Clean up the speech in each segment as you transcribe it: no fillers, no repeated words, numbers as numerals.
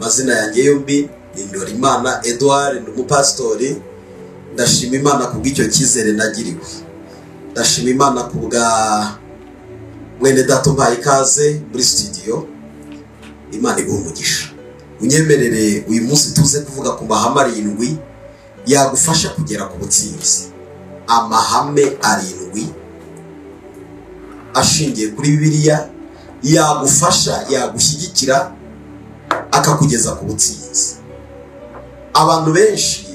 Mazina yanjye yombi ni Ndorimana Edouard, ni umupasitori. Ndashima Imana kubw'icyo cyizere nagiriwe. Ndashima Imana kubwa mwene data mpaye ikaze muri studio. Imana iguhe umugisha. Unyemerere uyu munsi tuze kuvuga ku mahame 7 yagufasha kugera ku butsinzi. Amahame 7 ashingiye kuri Bibiliya yagufasha, yagushyigikira, akakugeza ku butsinzi. Abantu benshi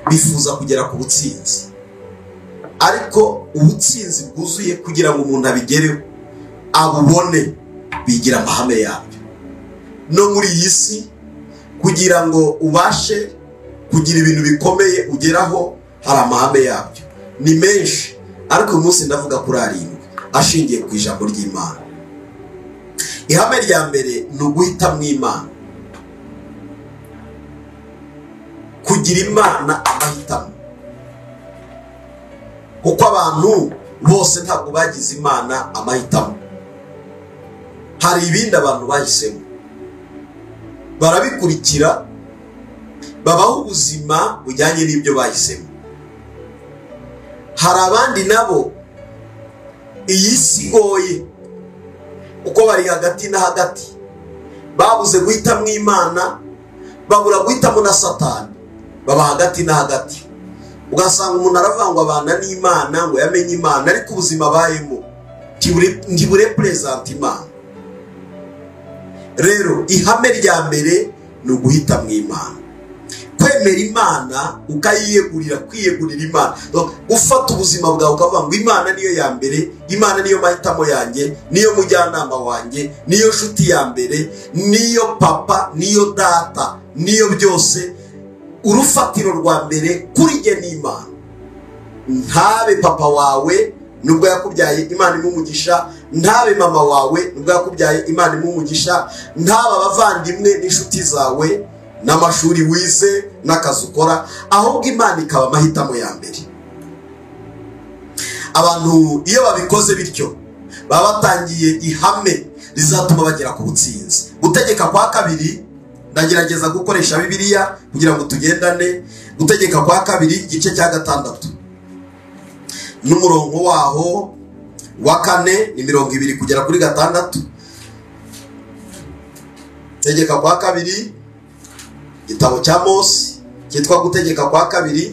bifuza kugera ku butsinzi, ariko ubutsinzi bwuzuye kugira ngo umuntu abigereho abubone bigira amahame yabyo. No muri iyi si kugira ngo ubashe kugira ibintu bikomeye ugeraho hari amahame yabyo. Ni menshi, ariko uyu munsi ndavuga kuri 7 ashingiye ku ijambo ry'Imana. Ihame rya mbere ni uguhita mu Imana. Kugira Imana amahitamo. Kuko abantu bose ntabwo bagize Imana amahitamo. Hari ibindi abantu bahisemo, barabikurikira, babaho ubuzima bujyanye n'ibyo bahisemo. Hari abandi nabo iyi si igoye, uko bari hagati na hagati, babuze guhita mu Imana, babura guhitamo na Satani, baba hagati na hagati. Ugasanga umuntu aravangwa abana n'Imana ngo yamenye Imana, ariko ubuzima bayemo ntiburepresent Imana. Rero ihame rya mbere ni uguhita mu Imana. Kwemera Imana ukayiyegurira, kwiyegurira Imana, ufata ubuzima bwawe ukavuga ngo Imana niyo ya mbere, Imana niyo mahitamo yanjye, niyo mujyanama wanjye, niyo nshuti ya mbere, niyo papa, niyo data, niyo byose. Urufatiro rwa mbere kuri jye ni Imana. Ntabe papa wawe nubwo yakubyaye, Imana imumugisha. Ntabe mama wawe nubwo yakubyaye, Imana imumugisha. Ntaba bavandimwe n'inshuti zawe n'amashuri wize n'akazi ukora, ahubwo Imana ikaba amahitamo ya mbere. Abantu iyo babikoze bityo baba batangiye ihame rizatuma bagera ku butsinzi. Gutegeka kwa 2, ndagerageza gukoresha Bibiliya kugira ngo tugendane. Gutegeka kwa 2 igice cya 6 n'umurongo waho wa 4 ni 20 kugera kuri 6. Tegeka kwa 2, igitabo cya Mose cyitwa Gutegeka kwa 2.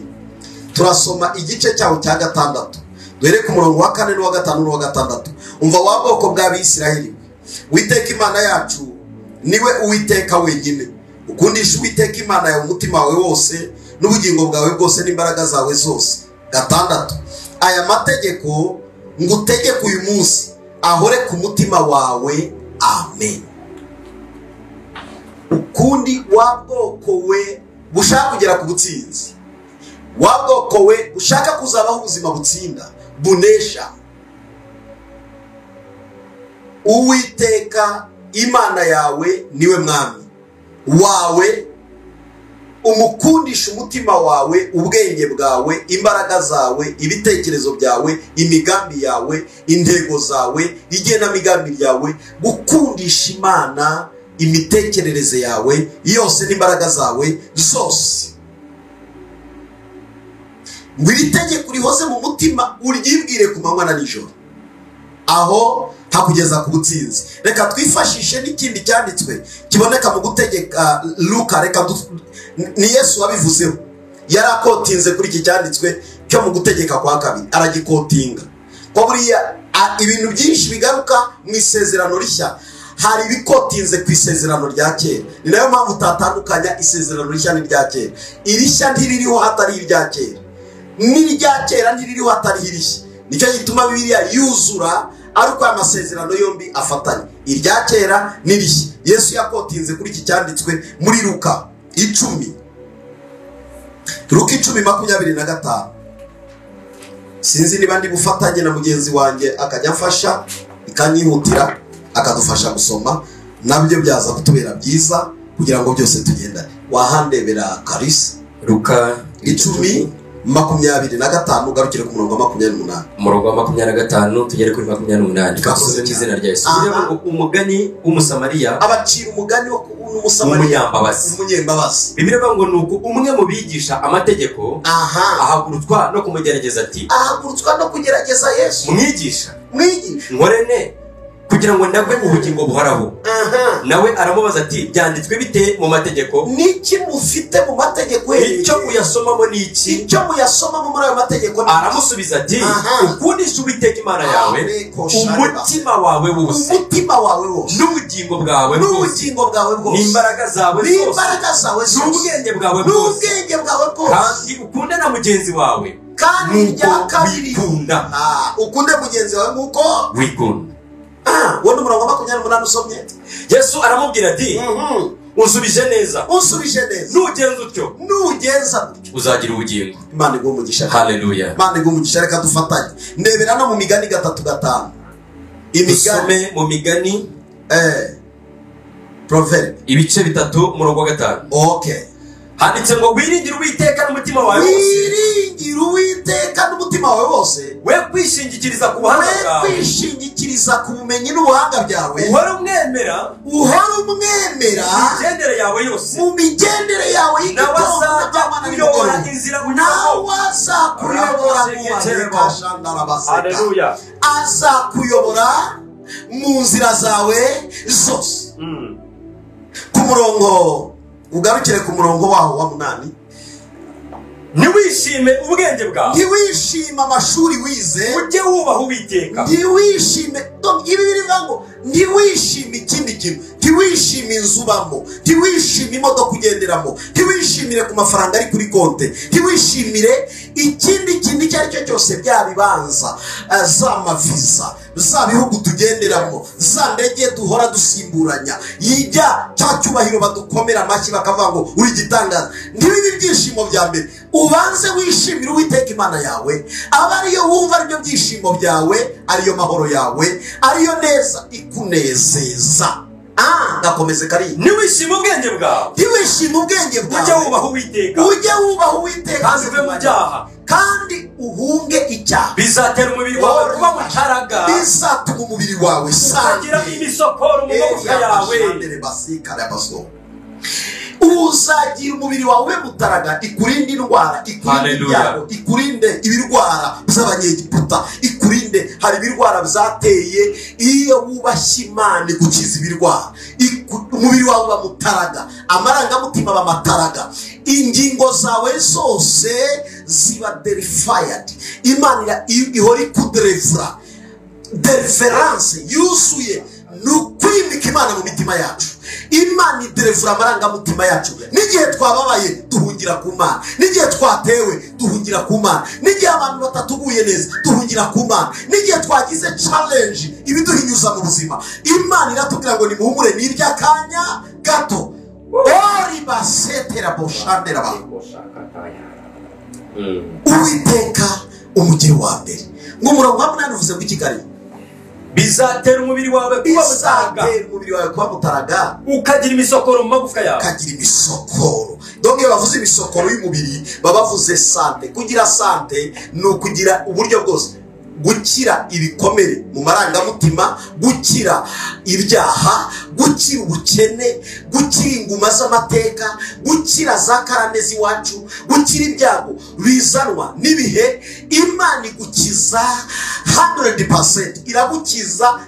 Turasoma igice cyaho cya 6, duhere ku murongo wa 4 n'uwa 5 n'uwa 6. Umva wa bwoko bw'Abisiraheli, Uwiteka Imana yacu niwe Uwiteka wenyine. Ukundisha Uwiteka Imana yawe umutima wawe wose n'ubugingo bwawe bwose n'imbaraga zawe zose. 6. Aya mategeko ngutegeka uyu munsi ahore ku mutima wawe. Amen. Ukundi wa bwoko we bushaka kugera ku butsinzi, wa bwoko we bushaka kuzabaho ubuzima butsinda bunesha, Uwiteka Imana yawe niwe mwami wawe. Umukundisha umutima wawe, ubwenge bwawe, imbaraga zawe, ibitekerezo byawe, imigambi yawe, intego zawe, igenamigambi ryawe. Gukundisha Imana imitekerereze yawe yose n'imbaraga zawe zose. Ngo iri tegeko rihoze mu mutima, uryibwire ku manywa na nijoro, aho hakugeza ku butsinzi. Reka twifashishe n'ikindi cyanditswe kiboneka mu Gutegeka Luka. Reka ni Yesu wabivuzeho, yarakotinze kuri iki cyanditswe cyo mu Gutegeka kwa 2, aragikotinga ko buriya ibintu byinshi bigaruka mu isezerano rishya. Hari ibikotinze ku isezerano rya kera, ni nayo mpamvu utatandukanya isezerano rishya n'irya kera. Irishya ntiririho hatari irya kera, n'irya kera ntiririho hatari irishya. Nicyo gituma Bibiliya yuzura, ariko amasezerano yombi afatanye, irya kera n'irishya. Yesu yakotinze kuri iki cyanditswe muri Luka 10. Luka 10:25. Sinzi niba ndi bufatanye na mugenzi wanjye akajya mfasha, ikanyihutira akadufasha gusoma, nabyo byaza kutubera byiza kugira ngo byose tugendane. Wahandebera Karisi. Luka 10 25 ugarukire ku murongo wa 28. Umurongo wa 25 tugere kuri 28. Kavuze mu izina rya Yesu. Umugani w'umusamariya, abacira umugani wo umusamariya umunyembabazi. Bibiliya ivuga ngo nuko umwe mu bigisha amategeko ahagurutswa no kumugerageza ati, ahagurutswa no kugerageza Yesu, mwigisha nkorene kugira ngo ndagwe ubugingo buhoraho. Nawe aramubaza ati, byanditswe bite mu mategeko? Niki mufite mu mategeko? Icyo uyasomamo ni iki? Icyo muyasomamo muri ayo mategeko? Aramusubiza ati, ukundisha Uwiteka Imana yawe umutima wawe wose, n'ubugingo bwawe bwose, n'imbaraga zawe zose, n'ubwenge bwawe bwose, kandi ukunde na mugenzi wawe nk'uko wikunda. Ukunde mugenzi wawe nk'uko wikunda. Wone umurongo wa 28 usomye. Yesu aramubwira ati, unsubije neza, nugenza utyo uzagira ubugingo. Imana igumugisha. Haleluya. Imana igumugisha. Reka dufatanye ndebera no mu migani 3:5. Imigani mu migani Proverbe ibice 3 umurongo wa 5. Okay. Handitse ngo wiringire Uwiteka n'umutima wawe wose. Wiringire Uwiteka n'umutima wawe wose. We kwishingikiriza ku buhanga bwawe. We kwishingikiriza ku bumenyi n'ubuhanga byawe. Uhora umwemera imigendere yawe yose. Mu migendere yawe y'igitondo kuyobora inzira unyuramo. Haleluya. Azakuyobora mu nzira zawe zose. Ku murongo ugarukire ku murongo waho wa 8. Ntiwishime ubwenge bwawe, ntiwishime amashuri wize, ujye wubaha Uwiteka. Ntiwishime ibi bivuga ngo ntiwishime ikindi kintu, ntiwishime inzu ubamo, ntiwishime imodoka ugenderamo, ntiwishimire ku mafaranga ari kuri konte, ntiwishimire ikindi kintu icyo ari cyo cyose, byabibanza za maviza, za bihugu tugenderamo, za ndege duhora dusimburanya, yijya cya cyubahiro badukomera amashyi bakavuga ngo uri gitangaza. Ntibibe ibyishimo bya mbere. Ubanze wishimire Uwiteka Imana yawe, aba ariyo wumva aribyo byishimo byawe, ariyo mahoro yawe, ariyo neza ikunezeza. Gakomeze kari. Ntiwishime ubwenge bwawe, ujye wubaha Uwiteka, kandi uve mu byaha, kandi uhunge icyaha. Bizatera umubiri wawe kuba mutaraga, bizatuma umubiri wawe uzagira imisokoro mu magufwa yawe. Uzagira umubiri wawe mutaraga, ikurinde indwara, ikurinde ibyago, ikurinde ibirwara by'abanyegiputa, ikurinde hari ibirwara byateye iyo wubashye Imana igukiza ibirwara. Umubiri wawe bamutaraga, amarangamutima bamataraga, ingingo zawe zose ziba delified. Imana ihora ikuderevura. Deliverance yuzuye nukwimika Imana mu mitima yacu. Imana iderevura amarangamutima yacu. N'igihe twababaye duhungira ku Mana, n'igihe twatewe duhungira ku Mana, n'igihe abantu batatuguye neza duhungira ku Mana, n'igihe twagize challenge ibiduhinyuza mu buzima, Imana iratubwira ngo nimuhumure n'iby'akanya gato. Ori basetera boshandera ba Uwiteka umugire wa mbere. Ngo umurongo wa 8 uvuze ngo ikigari bizatera umubiri wawe kuba mutaraga, ukagira imisokoro mu magufwa yawe. Ukagira imisokoro. Donc iyo bavuze imisokoro y'umubiri baba bavuze sante. Kugira sante ni ukugira uburyo bwose, gukira ibikomere mu marangamutima, gukira ibyaha, gukira ubukene, gukira inguma z'amateka, gukira za karande z'iwacu, gukira ibyago bizanwa n'ibihe. Imana igukiza 100%, iragukiza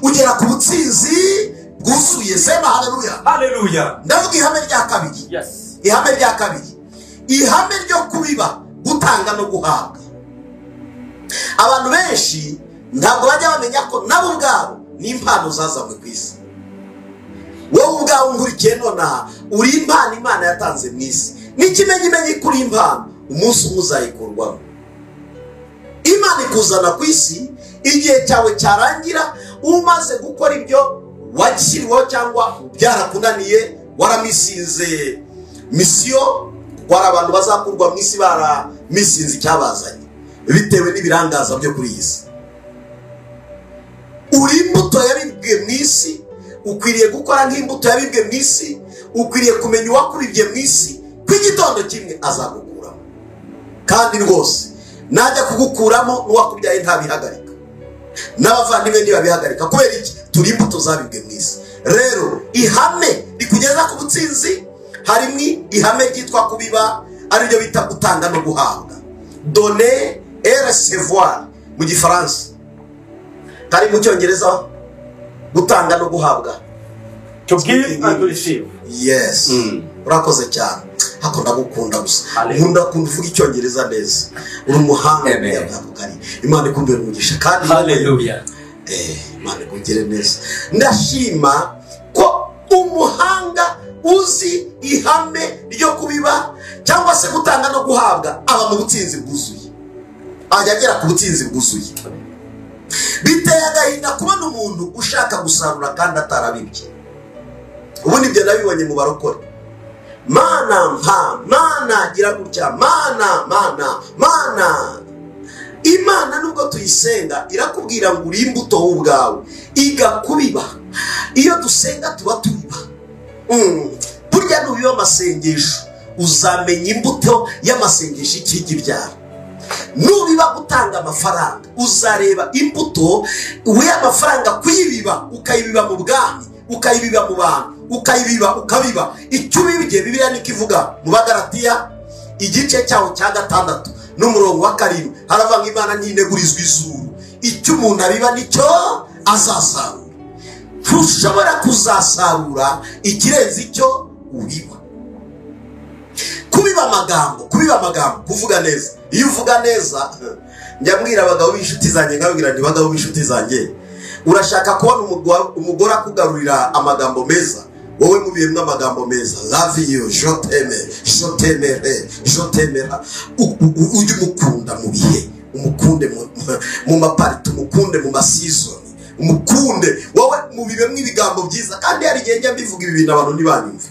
ugera ku butsinzi bwuzuye. Sema haleluya. Haleluya. Ndavuga ihame rya kabiri. Yes. Ihame rya kabiri, ihame ryo kubiba, gutanga no guhabwa. Abantu benshi ntabwo bajya bamenya ko nabo ubwabo ni impano zazamwe ku isi. Wowe ubwawe nkurikiye nona uri impano Imana yatanze mu isi. N'ikimenyimenyi kuri impano umunsi umwe uzayikurwamo. Imana ikuzana ku isi, igihe cyawe cyarangira umaze gukora ibyo wakiriweho cyangwa byarakunaniye, waramisinze misiyo. Wari abantu bazakurwa mu isi baramisinze icyabazanye bitewe n'ibirangaza byo kuri iyi si. Uri imbuto yabibwe mu isi, ukwiriye gukora nk'imbuto yabibwe mu isi, ukwiriye kumenya uwakubibye mu isi, ko igitondo kimwe azagukuramo. kandi rwose najya kugukuramo n'uwakubyaye ntabihagarika, n'abavandimwe ntibabihagarika. kubera iki? turi imbuto zabibwe mu isi. rero ihame rikugeza ku butsinzi harimo ihame ryitwa kubiba, ariryo bita gutanga no guhabwa, donner et recevoir mu gifaransa, kari mu cyongereza gutanga no guhabwa, to give and to receive. yes. urakoze cyane, hako ndagukunda gusa, nkunda kuvuga icyongereza neza, uri umuhanga. Imana ikumbere umugisha kandi haleluya. Imana ikugire neza. ndashima ko umuhanga uzi ihame ryo kubiba cyangwa se gutanga no guhabwa aba mu butsinzi bwuzuye, ajya agera ku butsinzi bwuzuye. biteye agahinda kubona umuntu ushaka gusarura kandi atarabibye. ubundi ibyo nabibonye mu barokore. mana gira gutya, mana Imana nubwo tuyisenga irakubwira ngo uri imbuto wowe ubwawe, igakubiba. iyo dusenga tuba tubiba. burya nubiba amasengesho uzamenya imbuto y'amasengesho ikijya ibyara. nubiba gutanga amafaranga uzareba imbuto y'amafaranga kuyibiba, ukayibiba mu bwami, ukayibiba mu bantu, ukayibiba ukabiba. icyo ubibye Bibiliya niko ivuga mu Bagalatiya igice cyaho cya 6 n'umurongo wa 7, haravuga ngo Imana ntinegurizwa izuru, icyo umuntu abiba nicyo azasarura. ntushobora kuzasarura ikirenze icyo ubiba. kubiba amagambo, kuvuga neza. iyo uvuga neza, njya mbwira abagabo b'inshuti zanjye, nkabwira nti bagabo b'inshuti zanjye, urashaka kubona umugore akugarurira amagambo meza, wowe mubiyemwe amagambo meza. love you, je t'aimerai. ujye umukunda mu bihe, umukunde mu mapariti, umukunde mu masizoni, umukunde wowe mubibemwe ibigambo byiza. kandi hari igihe njya mbivuga ibi bintu abantu ntibanyumve.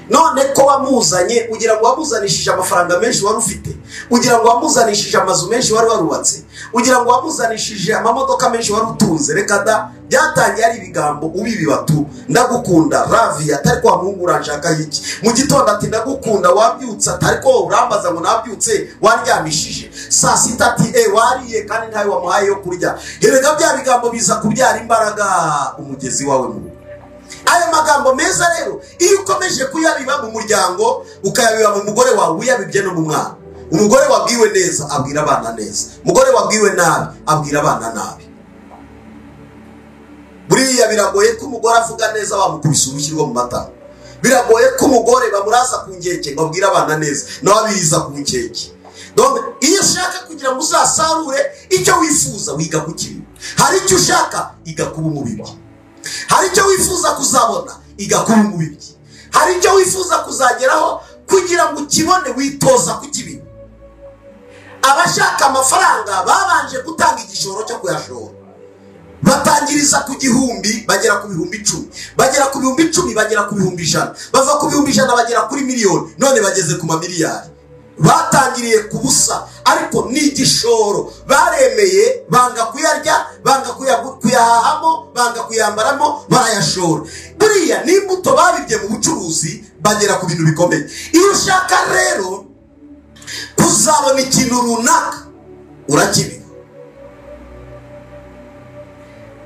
none ko wamuzanye ugira ngo wamuzanishije amafaranga menshi wari ufite, ugira ngo wamuzanishije amazu menshi wari warubatse, ugira ngo wamuzanishije amamodoka menshi wari utunze. reka da, byatangiye ari ibigambo ubibiba tu. ndagukunda ravi, atari kwa muhungu uranshaka iki. mu gitondo ati ndagukunda, wabyutse atari ko urambaza ngo nabyutse waryamishije. saa sita ati wariye kandi ntawe wamuhaye yo kurya. herega bya bigambo biza kubyara imbaraga umugezi wawe mu. ayo magambo meza rero iyo ukomeje kuyabiba mu muryango, ukayabiba mu mugore wawe, uyabibye no mu mwana. umugore wabwiwe neza abwira abana neza, umugore wabwiwe nabi abwira abana nabi. buriya biragoye ko umugore avuga neza bamukubise urushyi rwo mu matama. biragoye ko umugore bamuraza ku nkeke ngo abwire abana neza, nawe abiriza ku nkeke. donc iyo ushaka kugira ngo uzasarure icyo wifuza, wiga kukibiba. hari icyo ushaka, iga kuba umubibyi. hari icyo wifuza kuzabona, igakuba umubibyi. hari icyo wifuza kuzageraho kugira ngo ukibone, witoza kukibiba. abashaka amafaranga babanje gutanga igishoro cyo kuyashora. batangiriza ku 1000 bagera ku 10,000, bagera ku 10,000 bagera ku 100,000, bava ku 100,000 bagera kuri miliyoni, none bageze ku mamiliyari. batangiriye ku busa, ariko ni igishoro baremeye, banga kuyarya, banga kuyahahamo, banga kuyambaramo, barayashora. buriya ni imbuto babibye mu bucuruzi, bagera ku bintu bikomeye. iyo ushaka rero kuzabona ikintu runaka, urakibiba.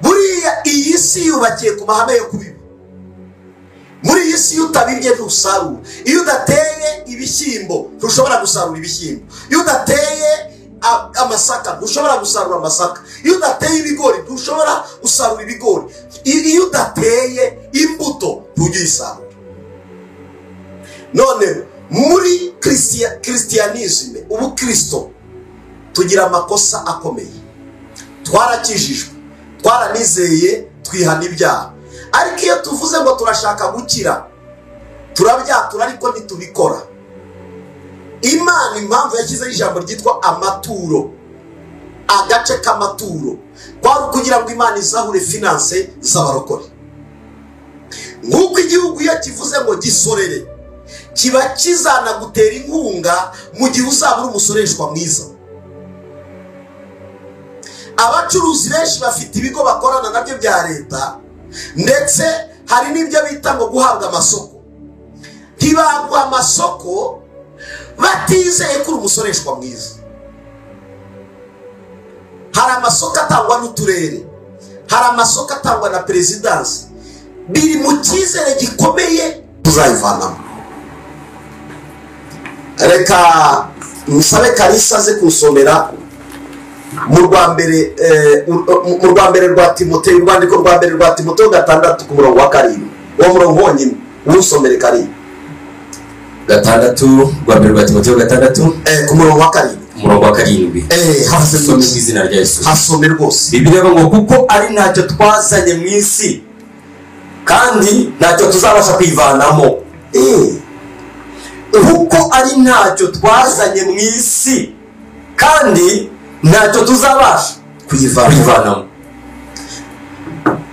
buriya iyi si yubakiye ku mahame yo kubiba. muri iyi si utabibye ntusarura. iyo udateye ibishyimbo ntushobora gusarura ibishyimbo. iyo udateye amasaka ntushobora gusarura amasaka. iyo udateye ibigori ntushobora gusarura ibigori. iyo udateye imbuto ntujye uyisarura. none muri christianisme, ubukristo, tugira amakosa akomeye. twarakijijwe, twaranizeye, twihana ibyaha. ariko iyo tuvuze ngo turashaka gukira, turabyatura ariko ntitubikora. Imana impamvu yashyizeho ijambo ryitwa amaturo, agace k'amaturo, kwari kugira ngo Imana izahure finance z'abarokore. nk'uko igihugu iyo kivuze ngo gisorere, kiba kizanagutera inkunga mu gihe uzaba uri umusoreshwa mwiza. abacuruzi benshi bafite ibigo bakorana nabyo bya leta, ndetse hari n'ibyo bita ngo guhabwa amasoko. ntibaguha amasoko batizeye ko uri umusoreshwa mwiza. Hari amasoko atangwa n'uturere, hari amasoko atangwa na perezidansi, biri mu cyizere gikomeye tuzayivanamo. Reka musabe Kalisa aze kusomera mu rwa mbere rwa Timoteyo, urwandiko rwa mbere rwa Timoteyo 6 ku murongo wa 7. Uwo murongo wonyine usomere kari 6 rwa mbere rwa Timoteyo 6 ku murongo wa 7. Umurongo wa 7. Hasome mu izina rya Yesu. Hasome rwose. Bibiliya ngo kuko ari ntacyo twazanye mu isi kandi ntacyo tuzabasha kwivanamo. Kuko ari ntacyo twazanye mu isi kandi ntacyo tuzabasha kwivanamo.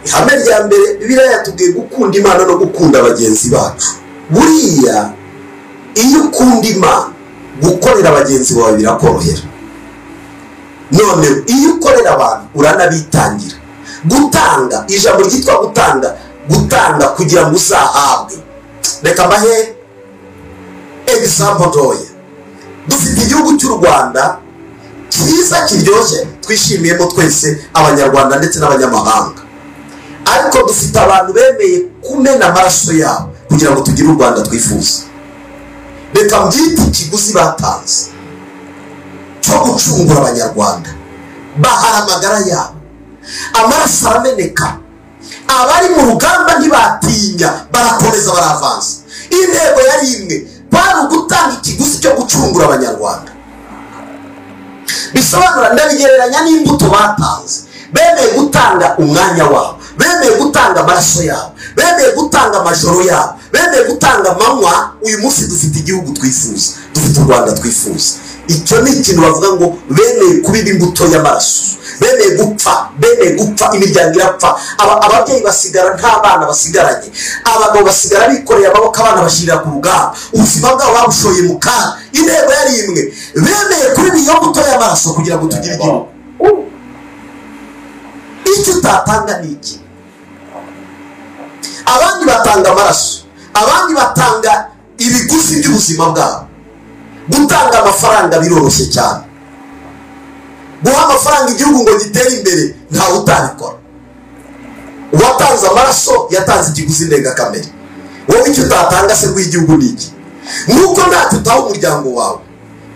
Ihame rya mbere Bibiliya yatubwiye gukunda Imana no gukunda bagenzi bacu. Buriya iyo ukunda Imana, gukorera bagenzi bawe birakorohera. None iyo ukorera abantu uranabitangira. Gutanga, ijambo ryitwa gutanga kugira ngo uzahabwe. Reka mbahe example doye. Dufite igihugu cy'u Rwanda cyiza kiryoshye, twishimiyemo twese abanyarwanda ndetse n'abanyamahanga. Ariko dufite abantu bemeye kumena amaraso yabo kugira ngo tugire u Rwanda twifuza. Reka mbyite ikiguzi batanze cyo gucungura abanyarwanda. Bahara amagara yabo, amaraso arameneka, abari mu rugamba ntibatinya, barakomeza baravanza. Intego yari imwe, bari ugutanga ikiguzi cyo gucungura abanyarwanda. Bisobanura ndabigereranya n'imbuto batanze. Bemeye gutanga umwanya wabo, bemeye gutanga amaraso yabo, bemeye gutanga amajoro yabo, bemeye gutanga amanywa. Uyu munsi dufite igihugu twifuza, dufite u Rwanda twifuza. Icyo ni ikintu bavuga ngo bemeye kubiba imbuto y'amaraso, bemeye gupfa, imiryango irapfa, ababyeyi basigara nta bana basigaranye, abagabo basigara bikoreye amaboko, abana bashirira ku rugamba, ubuzima bwabo babushoye mu kaga. Intego yari imwe, bemeye kubiba iyo mbuto y'amaraso kugira ngo tugire igihugu. Icyo utatanga ni iki? Abandi batanga amaraso, abandi batanga ibiguzi by'ubuzima bwabo. Gutanga amafaranga biroroshye cyane. Guha amafaranga igihugu ngo gitere imbere ntawe utabikora. Uwatanze amaraso yatanze ikiguzi ndengakamere. Wowe icyo utatanga se rw'igihugu ni iki? Nuko ntacyo utaha umuryango wawe,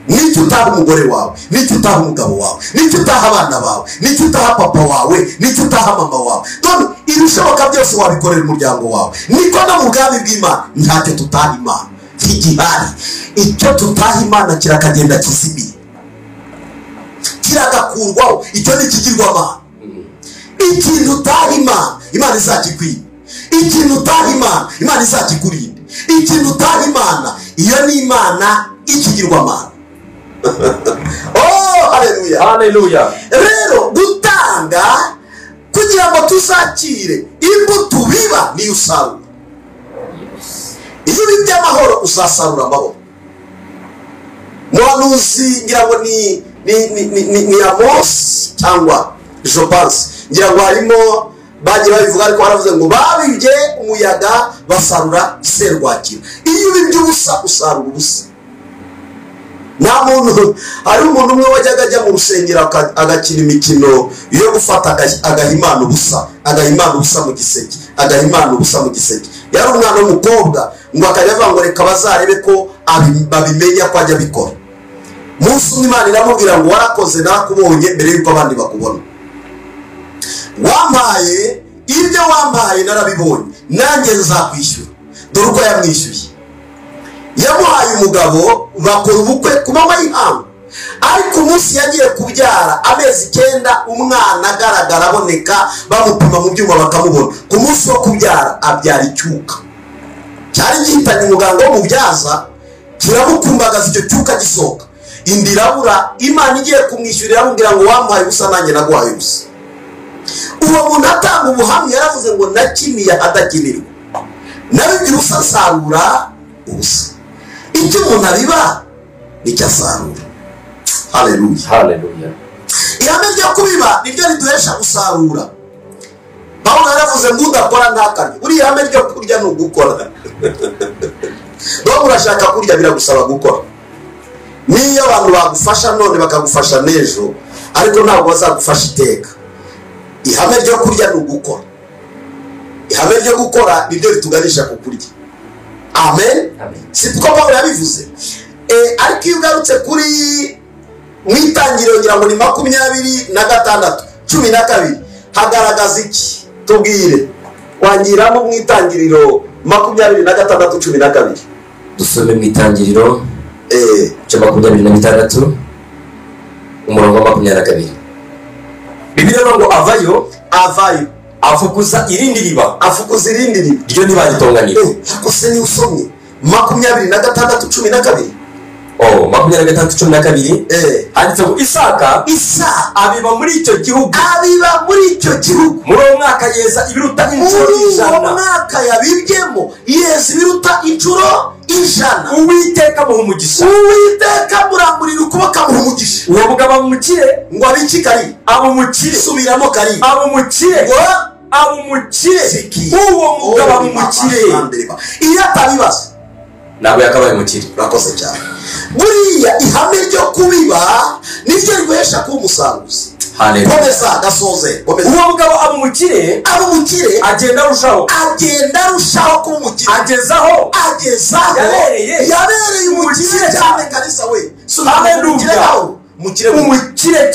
n'icyo utaha umugore wawe, n'icyo utaha umugabo wawe, n'icyo utaha abana bawe, n'icyo utaha papa wawe, n'icyo utaha mama wawe. None ibishoboka byose wabikorera umuryango wawe. Niko no mu bwami bw'Imana ntacyo tutaha Imana kigihari. Icyo tutaha Imana kirakagenda kizimiye, kiragakurwaho. Icyo ni ikigirwamana. Ikintu utaha Imana, Imana izakikwiba. Ikintu utaha Imana, Imana izakikurinda. Ikintu utaha Imana, iyo ni Imana ikigirwamana. Oh, haleluya, haleluya. Rero gutanga kugira ngo tuzakire imbuto biba niyo usarura. Iyo bibye amahoro uzasarura amahoro. Muhanuzi ngira ngo ni Amos cyangwa Jobans, ngira ngo harimo bagiye babivuga, ariko baravuze ngo babibye umuyaga basarura serwakira. Iyo bibye ubusa usarura ubusa. Nta muntu, hari umuntu umwe wajyaga ajya mu rusengero agakina imikino yo gufata agahimana ubusa, agahimana ubusa mu giseke, agahimana ubusa mu giseke. Yari umwana w'umukobwa ngo akajya avuga ngo reka bazarebe ko babimenya ko ajya bikora. Munsi Imana iramubwira ngo warakoze nakubonye mbere yuko abandi bakubona. Wampaye ibyo wampaye narabibonye, nanjye nzakwishyura. Dore uko yamwishyuye. Yamuhaye umugabo, bakora ubukwe ku manywa y'ihangu. Ariko umunsi yagiye kubyara amezi 9, umwana agaragara aboneka, bamupima mu byuma bakamubona. Ku munsi wo kubyara abyara icyuka. Cyari gihitanye umuganga wo mubyaza, kiramukumbagaza icyo cyuka gisohoka. Indirabura, Imana igiye kumwishyurira amubwira ngo wampaye ubusa nanjye naguhaye ubusa. Uwo muntu atanga ubuhamya yaravuze ngo nakimiye adakinirwa, nabigira ubusa nsarura ubusa. Icyo umuntu abiba nicyo asarura. Haleluya, haleluya. Ihame ryo kubiba niryo riduhesha gusarura. Pawulo yaravuze ngo udakora ntakarye. Uriya ihame ryo kurya ni ugukora. Niba urashaka kurya biragusaba gukora. niyo abantu bagufasha none bakagufasha nejo ariko ntabwo bazagufasha iteka. Ihame ryo kurya ni ugukora. Ihame ryo gukora nibyo rituganisha ku kurya. Amen. Siko Pawulo yabivuze. Ariko iyo ugarutse kuri mwitangiriro ngira ngo ni 26 12 hagaragaza iki? Tubwire. Wangiramo mwitangiriro 26 12. Dusome mwitangiriro 26 umurongo wa 22. Bibiliya ngo avayo afukuza irindi riba ryo nibanyitonganira. Akose ni usomye 26 12. 26 handitse ngo Isaka abiba muri icyo gihugu muri uwo mwaka yeza ibiruta inshuro 100. Mwaka yabibyemo yeza ibiruta inshuro 100. Uwiteka muha umugisha. Uwiteka muramurira ukuboko muha umugisha. Uwo mugabo abumukire ngo abiki kari abumukire subiramo kari abumukire uwo mugabo abumukire iyo atabibaza ntabwo yakabaye mukire. Urakoze cyane. Buriya ihame ryo kubiba nivyo riguhesha kuba umusanguzi. Komeza gasoze. Uwo mugabo abumukire agenda arushaho kuba umukire agezaho yabereye umukire cyane kalisa we. Umukire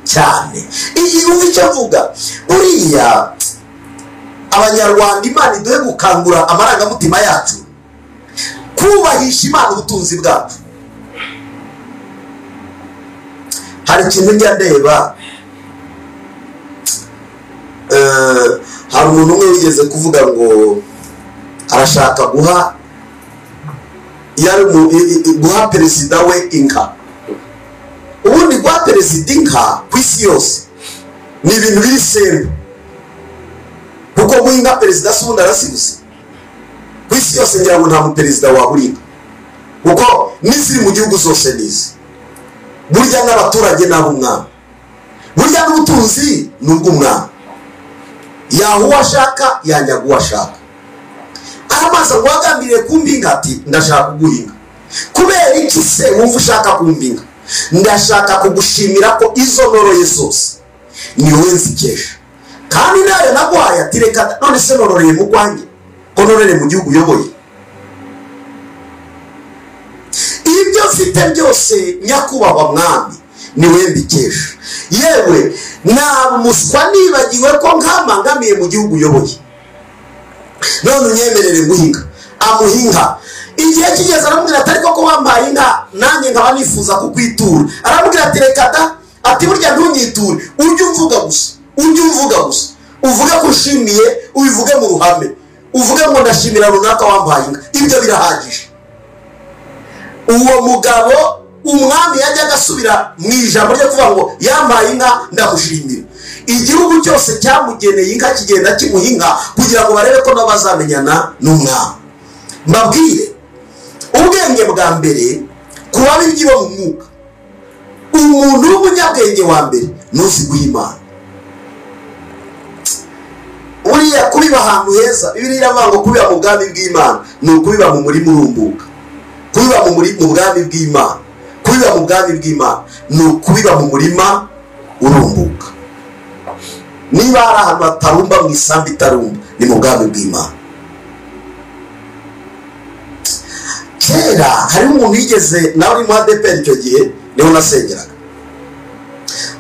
cyane. Iyi uzi icyo mvuga. Buriya Abanyarwanda Imana iduhe gukangura amarangamutima yacu kubahisha Imana ubutunzi bwacu. Hari ikintu njya ndeba, hari umuntu umwe wigeze kuvuga ngo arashaka guha perezida we inka. Ubundi guha perezida inka ku isi yose ni ibintu biri sembe, kuko guhinga perezida si ubundi arasiguze ku isi yose. Ngira ngo nta muperezida wabura inka, kuko n'iziri mu gihugu zose nizi. Burya n'abaturage nabo umwami, burya n'ubutunzi ni ubw'umwami. Yaha uwo ashaka yanyaga uwo ashaka. Amaze ngo wagambiriye kumbinga ati ndashaka kuguhinga. Kubera iki se wumva ushaka kumbinga? Ndashaka kugushimira ko izo noroye zose ni wowe nzikesha, kandi nayo naguhaye ati reka none se nororeye mu Rwanda ko nororeye mu gihugu uyoboye. Ibyo mfite byose nyakubahwa mwami ni wowe mbikesha. Yewe nta muswa nibagiwe ko nkamangamiye mu gihugu uyoboye. None unyemerere guhinga. Amuhinga igihe kigeze aramubwira ati ariko ko wambaye inka nanjye nkaba nifuza kukwitura. Aramubwira ati reka da, ati burya ntunyiture, ujye umvuga gusa uvuge ko ushimiye, ubivuge mu ruhame, uvuge ngo ndashimira runaka wambaye inka. Ibyo birahagije. Uwo mugabo umwami yajya agasubira mu ijambo ryo kuvuga ngo yambaye inka ndamushimira. Igihugu cyose cyamugeneye inka kigenda kimuhinga kugira ngo barebe ko nabazamenyana n'umwami. Mbabwire ubwenge bwa mbere kuba bibyibo mu mwuka. Umuntu w'umunyabwenge wa mbere nuzi guhimana. Uriya kubiba ahantu heza, Bibiliya iravuga ngo kubiba mu bwami bw'Imana ni ukubiba mu murima urumbuka. Kubiba mu bwami bw'Imana, kubiba mu bwami bw'Imana ni ukubiba mu murima urumbuka. Niba hari ahantu hatarumba mu isambu itarumba ni mu bwami bw'Imana. Kera hari umuntu yigeze nawe uri mu ADPR icyo gihe niho nasengeraga.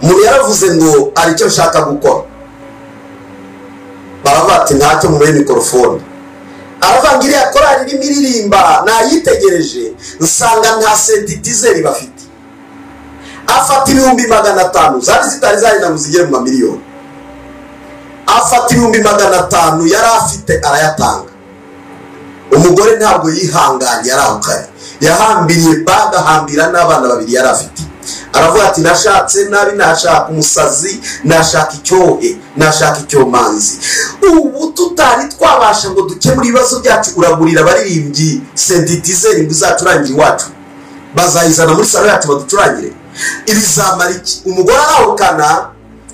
Umuntu yaravuze ngo ari cyo nshaka gukora. Baravati ntacyo mu mikrofone. Aravangira yakorari irimo iririmba nayitegereje nsanga nta sentitizeri bafite. Afata 500,000 zari zitari zari na muzigere mu miliyoni. Afata 500,000 yari afite arayatanga. Umugore ntabwo yihanganye yarahukanye, yahambiriye bagahambira n'abana babiri yari afite. Aravuga ati nashatse nabi, nashaka umusazi, nashaka icyohe, nashaka icyomanzi. Ubu tutari twabasha ngo dukemure ibibazo byacu, uragurira abaririmbyi sentitizeri ngo izacurangire iwacu, bazayizana muri salo yacu baducurangire. Ibizamara iki? Umugore arahukana,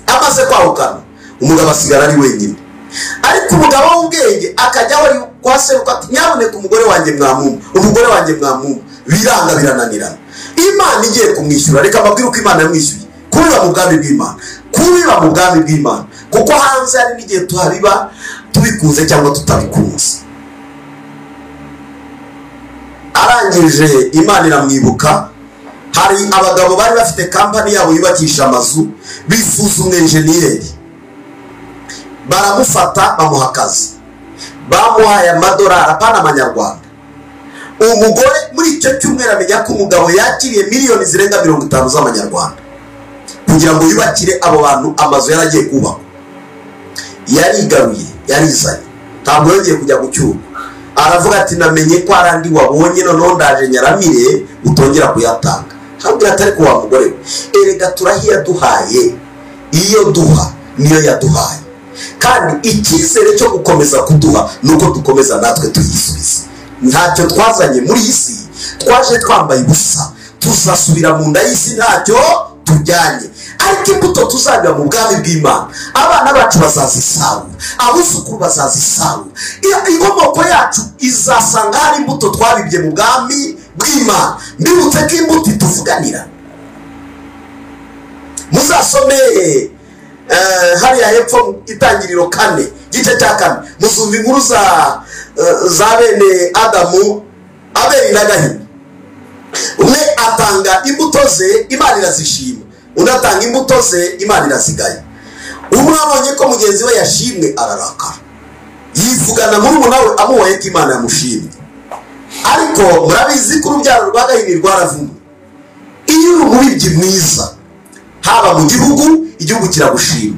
amaze kwahukana umugabo asigara ari wenyine. ariko umugabo w'ubwenge akajya wari kwa seruka ati nyaboneka umugore wanjye mwamumpa biranga birananirana. Imana igiye kumwishyura, reka mbabwire uko Imana yamwishyuye, kubiba mu bwami bw'Imana, kuko hanze hari n'igihe tuhabiba tubikunze cyangwa tutabikunze. Arangije Imana iramwibuka. Hari abagabo bari bafite kampani yabo yubakisha amazu, bifuza umwenjeniyeri, baramufata bamuha akazi, bamuhaye amadolari apana amanyarwanda. Umugore muri icyo cyumweru amenya ko umugabo yakiriye miliyoni zirenga 50 z'amanyarwanda kugira ngo yubakire abo bantu amazu yaragiye kubaka. Yarigaruye, yarizanye, ntabwo yongeye kujya gucyura. Aravuga ati namenye ko arandi wabonye none ndaje nyaramire utongera kuyatanga. Habwira atari ko wa mugore erega turahiya duhaye, iyo duha niyo yaduhaye, kandi icyizere cyo gukomeza kuduha nuko dukomeza natwe tuyisubiza. Ntacyo twazanye muri isi, twaje twambaye ubusa, tuzasubira mu nda y'isi ntacyo tujyanye. Ariko imbuto tuzajya mu bwami bw'Imana, abana bacu bazazisarura, abuzukuru bazazisarura, inkomoko yacu izasanga hari imbuto twabibye mu bwami bw'Imana. Mbibutse ko imbuto ituvuganira. Muzasome hariya hepfo Itangiriro 4 gice cya 4, muzumva inkuru za bene Adamu, Abeli na Gahini. Umwe atanga imbuto ze, Imana irazishima, undi atanga imbuto ze, Imana irazigaya. Umwe abonye ko mugenzi we yashimwe ararakara, yivugana muri munawe amuhoye ko Imana yamushimye. Ariko murabizi ko urubyaro rwa Gahini rwaravumwe. Iyo uri umubibyi mwiza, haba mu gihugu, igihugu kiragushima.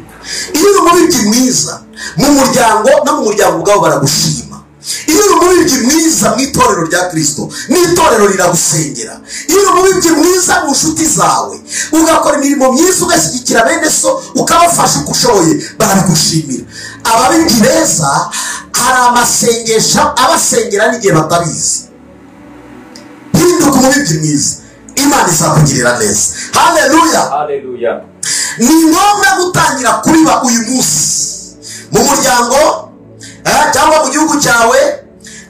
Iyo uri umubibyi mwiza mu muryango, no mu muryango ubwawo baragushima. Iyo uri umubibyi mwiza mu itorero rya Kristo, n'itorero riragusengera. Iyo uri umubibyi mwiza mu nshuti zawe, ugakora imirimo myiza, ugashyigikira bene so, ukabafasha uko ushoboye, barabigushimira. Ababibyi beza hari amasengesho abasengera n'igihe batabizi. Hinduka umubibyi mwiza, Imana izakugirira neza. Haleluya, haleluya. Ni ngombwa gutangira kubiba uyu munsi mu muryango cyangwa mu gihugu cyawe,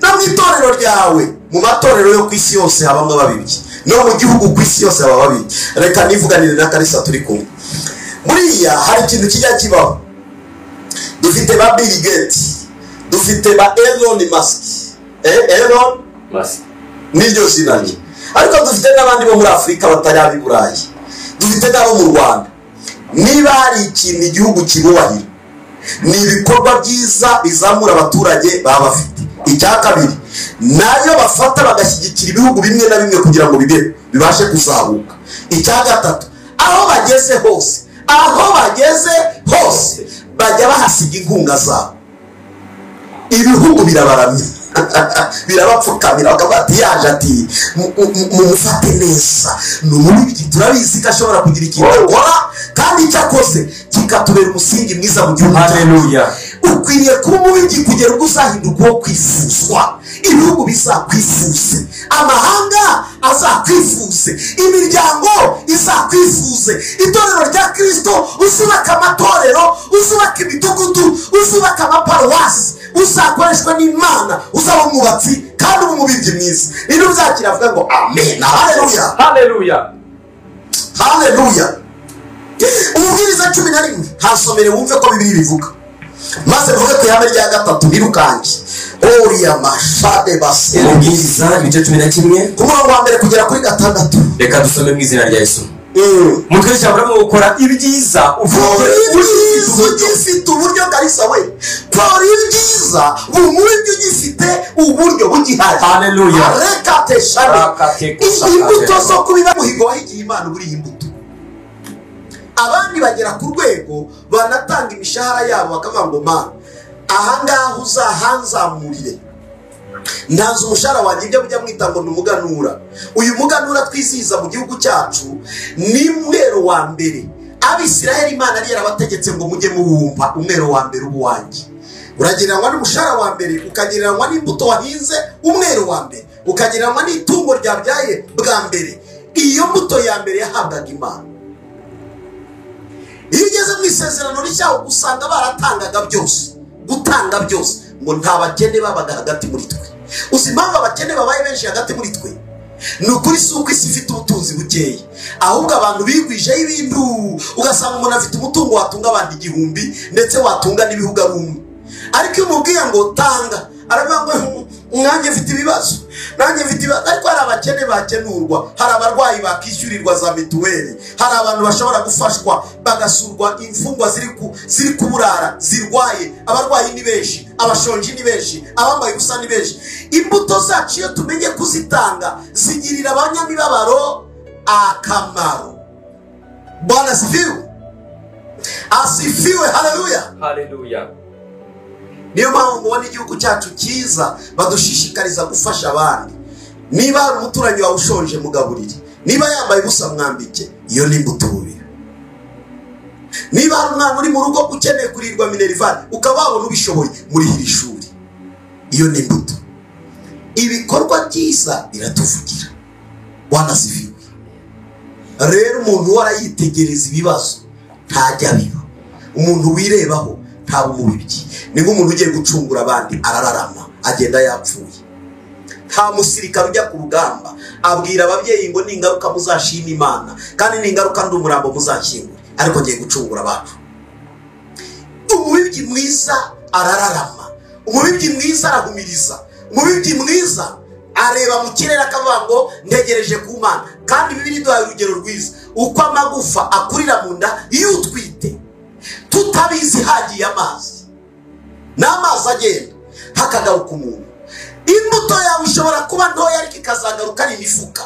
no mu itorero ryawe. Mu matorero yo ku isi yose habamwe babibyi, no mu gihugu ku isi yose baba babibyi. Reka nivuganire na Kalisa turi kumwe. Buriya hari ikintu kijya kibaho. Dufite ba Bill Gates, dufite ba Elon Musk, Elon Musk niryo zina rye. Ariko dufite n'abandi bo muri Afurika batari abi Burayi, dufite n'abo mu Rwanda. Niba hari ikintu igihugu kibubahira, ni ibikorwa byiza bizamura abaturage baba bafite. Icya kabiri, nayo bafata bagashyigikira ibihugu bimwe na bimwe kugira ngo bibashe kuzahuka. Icya gatatu, aho bageze hose bajya bahasiga inkunga zabo. Ibihugu birabaramya, birabapfukamira, bakabati yaje ati mumufate neza. N'umubibyi turabizi ko ashobora kugira ikintu akora, kandi cyakoze kikatubera umusingi mwiza mu gihugu. Haleluya. Ukwiriye kuba umubibyi kugera ubwo uzahinduka uwo kwifuzwa. Ibihugu bizakwifuze, amahanga azakwifuze, imiryango izakwifuze. Itorero rya Kristo, uzubaka amatorero, uzubaka imidugudu, uzubaka amaparuwasi, uzakoreshwa n'Imana, uzaba umwubatsi kandi umubibyi mwiza. Rero uzakira avuga ngo amen. Haleluya, haleluya, haleluya. Umubwiriza 11 hasomere wumve ko Bibiliya bivuga, maze bivuge ku ihame rya gatatu birukange. Oriya mashade base. Umubwiriza ibice 11 ku murongo wa mbere kugera kuri 6. Reka dusome mu izina rya Yesu. Mutwe cyabura mu gukora ibyiza, ugifite uburyo Kalisa we, kora ibyiza umubibyi ugifite uburyo bugihari. Haleluya. Reka teshane imbuto zo kubiba muhigo wahigiye Imana buri imbuto. Abandi bagera ku rwego banatanga imishahara yabo bakavuga ngo Mana, ahangaha uzahanzamurire, ntanze umushahara wanjye ibyo bujya mwita ngo ni umuganura. Uyu muganura twizihiza mu gihugu cyacu ni umwero wa mbere. Abisiraheli Imana yari yarabategetse ngo mujye muwumva umwero wa mbere ubuwanjye. Uragereranywa n'umushahara wa mbere, ukagereranywa n'imbuto wahinze umwero wa mbere, ukagereranywa n'itungo ryabyaye bwa mbere. Iyo mbuto ya mbere yahabwaga Imana. Iyo ugeze mu isezerano rishya usanga baratangaga byose, gutanga byose ngo nta bakene babaga hagati muri twe. Uzi impamvu abakene babaye benshi hagati muri twe? Ni ukuri si uko isi ifite ubutunzi bukeya, ahubwo abantu bigwijeho ibintu, ugasanga umuntu afite umutungo watunga abantu 1000 ndetse watunga n'ibihugu ari umwe. Ariko iyo umubwiye ngo tanga, aravuga ngo nanjye mfite ibibazo, nanjye mfite ibibazo. Ariko hari abakene bakenurwa, hari abarwayi bakishyurirwa za mituweli, hari abantu bashobora gufashwa bagasurwa, imfungwa ziri kuburara zirwaye, abarwayi ni benshi, abashonji ni benshi, abambaye ubusa ni benshi. Imbuto zacu iyo tumenye kuzitanga zigirira abanyamibabaro akamaro. Bwana asifiwe, asifiwe, haleluya, haleluya. Niyo mpamvu mubona igihugu cyacu cyiza badushishikariza gufasha abandi. Niba hari umuturanyi wawe ushonje mugaburire, niba yambaye ubusa mwambike, iyo ni imbuto bubira. Niba hari umwana uri mu rugo ukeneye kurirwa minerivare ukaba wabona ubishoboye murihira ishuri, iyo ni imbuto. Ibikorwa byiza biratuvugira. Bwana asifiwe. Rero umuntu warayitegereza ibibazo ntajya biba, umuntu wirebaho ntaba umubibyi. Ni nk'umuntu ugiye gucungura abandi arararama agenda yapfuye. Nta musirikare ujya ku rugamba abwira ababyeyi ngo ningaruka muzashima Imana, kandi ningaruka ndi umurambo muzashyingura, ariko ngiye gucungura abantu. Umubibyi mwiza arararama, umubibyi mwiza arahumiriza, umubibyi mwiza areba mu kirere akavuga ngo ntegereje ku Mana. Kandi Bibiliya iduhaye urugero rwiza uko amagufa akurira mu nda y'utwite, tutabizi hagiye amazi, n'amazi agenda hakagaruka umuntu. Imbuto yawe ishobora kuba ntoya ariko ikazagaruka ari imifuka.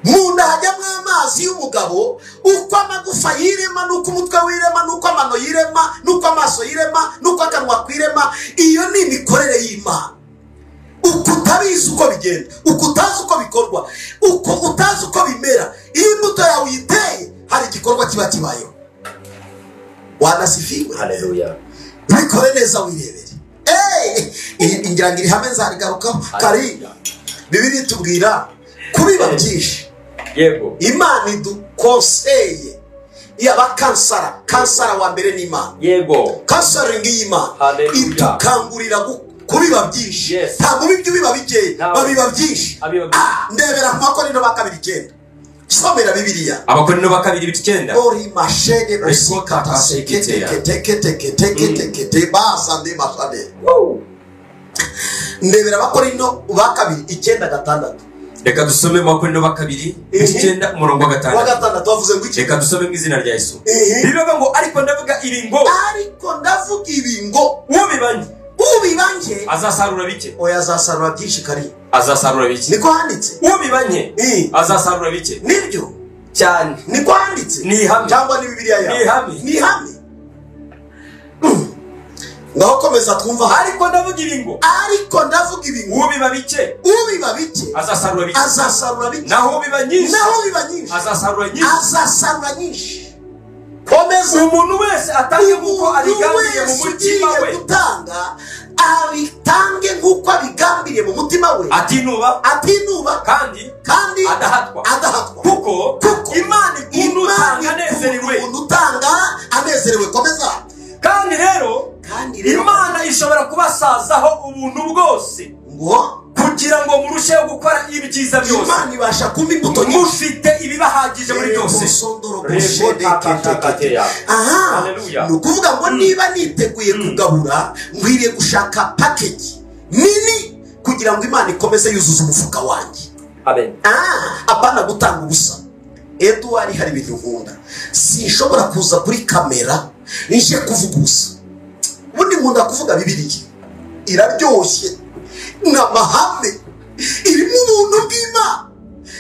Mu nda hajyamo amazi y'umugabo, uko amagufa yirema, nuko umutwe wirema, nuko amano yirema, nuko amaso yirema, nuko akanwa kwirema. Iyo ni imikorere y'Imana. Uko utabizi uko bigenda, uko utazi uko bikorwa, uko utazi uko bimera, iyo imbuto yawe uyiteye hari igikorwa kiba kibayeho. Wanasifiwe, haleluya. Bikore neza wirebere. Ingira ngo iri hame nzarigarukaho kari. Bibiliya itubwira kubiba byinshi. Yego. Imana idukonseye y'abakansara, kansara wa mbere ni Imana. Yego. Kansaring y'Imana itukangurira kubiba byinshi. Nta mubibyo biba bike, babiba byinshi. Ndebera mu Bakorinto ba 2:9. Somera Bibiliya. Abakorinto ba 2:9. Ori mashede musika tekete basa ndi masade. Ndebera Abakorinto ba 2:9. Reka dusome mu Bakorinto ba 2:9 umurongo wa 5. Wa 6 bavuze ngo iki? Reka dusome mu izina rya Yesu. Bivuga ngo ariko ndavuga ibingo. Ariko ndavuga ibingo. Ubibanje azasarura bike. Oya azasarura byinshi kari. Azasarura bike. Niko handitse. Ubibanye azasarura bike. Nibyo cyane. Niko handitse. Ni hamwe. Cyangwa ni Bibiliya yawe. Ni hamwe. Ngaho komeza twumva. Ariko ndavuga ibingo. Ariko ndavuga ibingo. Ubiba bike. Ubiba bike azasarura bike. Azasarura bike. Naho ubiba nyinshi. Naho ubiba nyinshi azasarura nyinshi. Azasarura nyinshi. Komeza. Umuntu wese atange kuko abigambiriye mu mutima we. Gutanga abitange nkuko abigambiriye mu mutima we. Atinuba kandi adahatwa. Kuko Imana ikunda anezerewe. Utanga anezerewe. Komeza. Kandi rero Imana ishobora kubasazaho ubuntu bwose ngo kugira ngo murusheho gukora ibyiza byose. Imana ibasha kumpa imbuto mufite ibibahagije muri byose. Ni ukuvuga ngo niba niteguye kugabura nkwiriye gushaka package nini kugira ngo Imana ikomeze yuzuza umufuka wanjye. Amen. Apana gutanga ubusa. Edouard hari ibintu nkunda, sinshobora kuza kuri kamera nje kuvuga ubusa. Ubundi nkunda kuvuga Bibiliya iraryoshye n'amahame, irimo ubuntu bw'Imana,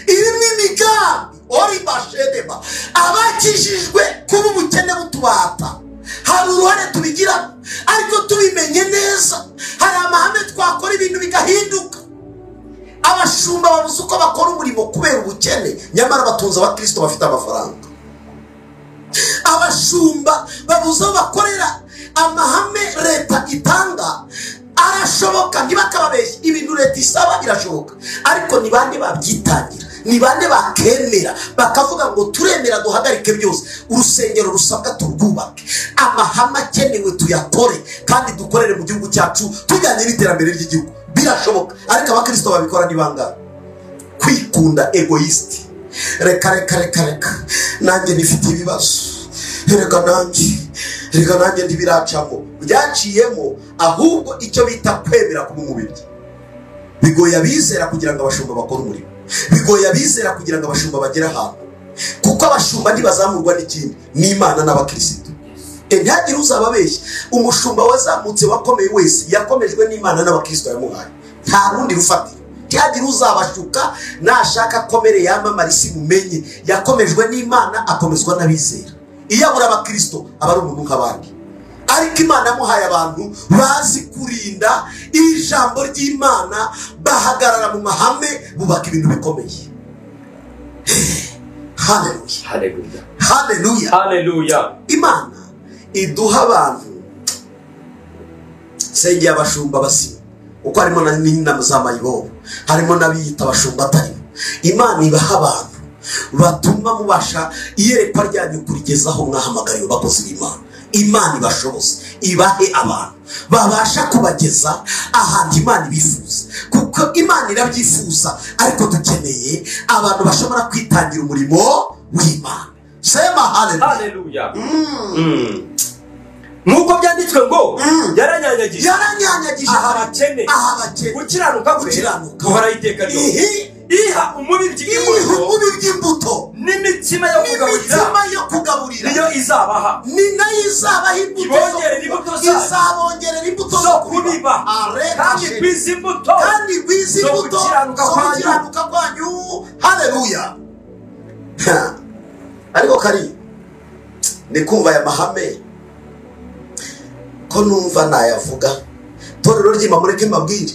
irimo imigambi. Ori bashedeba abakijijwe kuba ubukene butubata, hari uruhare tubigira ariko tubimenye neza. Hari amahame twakora ibintu bigahinduka. Abashumba babuze uko bakora umurimo kubera ubukene, nyamara batunze abakristo bafite amafaranga. Abashumba babuze aho bakorera amahame leta itanga arashoboka, ntibakababeshye. Ibintu leta isaba birashoboka, ariko ni bande babyitangira, ni bande bakemera bakavuga ngo turemera duhagarike byose, urusengero rusabwa turwubake, amahame akenewe tuyakore kandi dukorere mu gihugu cyacu tujyanye n'iterambere ry'igihugu. Birashoboka, ariko abakristo babikora ni bangahe? Kwikunda, egoist. Reka nanjye nifite ibibazo, reka nanjye ntibiracamo, byaciyemo. Ahubwo icyo bita kwemera kuba umubiri bigoye abizera kugira ngo abashumba bakore umurimo, bigoye abizera kugira ngo abashumba bagere ahantu, kuko abashumba ntibazamurwa n'ikindi, n'Imana n'abakristo. Ntihagire uzababeshya. Umushumba wazamutse wakomeye wese yakomejwe n'Imana n'abakristo yamuhaye, nta rundi rufatiro. Ntihagire uzabashuka nashaka komere yamamara isi mumenye, yakomejwe n'Imana akomezwa n'abizera. Iyo abura abakristo aba ari umuntu nk'abandi, ariko Imana yamuhaye abantu bazi kurinda ijambo ry'Imana, bahagarara mu mahame, bubaka ibintu bikomeye. Haleluya, haleluya, haleluya. Imana iduha abantu sengeye abashumba basima, uko harimo n'inama z'amayibobo, harimo n'abiyita abashumba atarimo. Imana ibaha abantu batuma mubasha iyerekwa ryanyu kurigezaho mwahamagariwe bakozi b'Imana. Imana ibashoboze, ibahe abantu babasha kubageza ahantu Imana ibifuza, kuko Imana irabyifuza, ariko dukeneye abantu bashobora kwitangira umurimo w'Imana. Sema haleluya. Nuko byanditswe ngo yaranyanyagije abakene, gukiranuka guhora iteka ryose. Iha umubibyi imbuto n'imitsima yo kugaburira niyo izabaha, ni nayo izabaha imbuto, izabongerera imbuto zo kubiba, kandi kwiza imbuto zo gukiranuka kwanyu. Haleluya. Ariko kari ni kumva aya mahame ko numva nayavuga. Torero ry'Imana mureke mbabwire,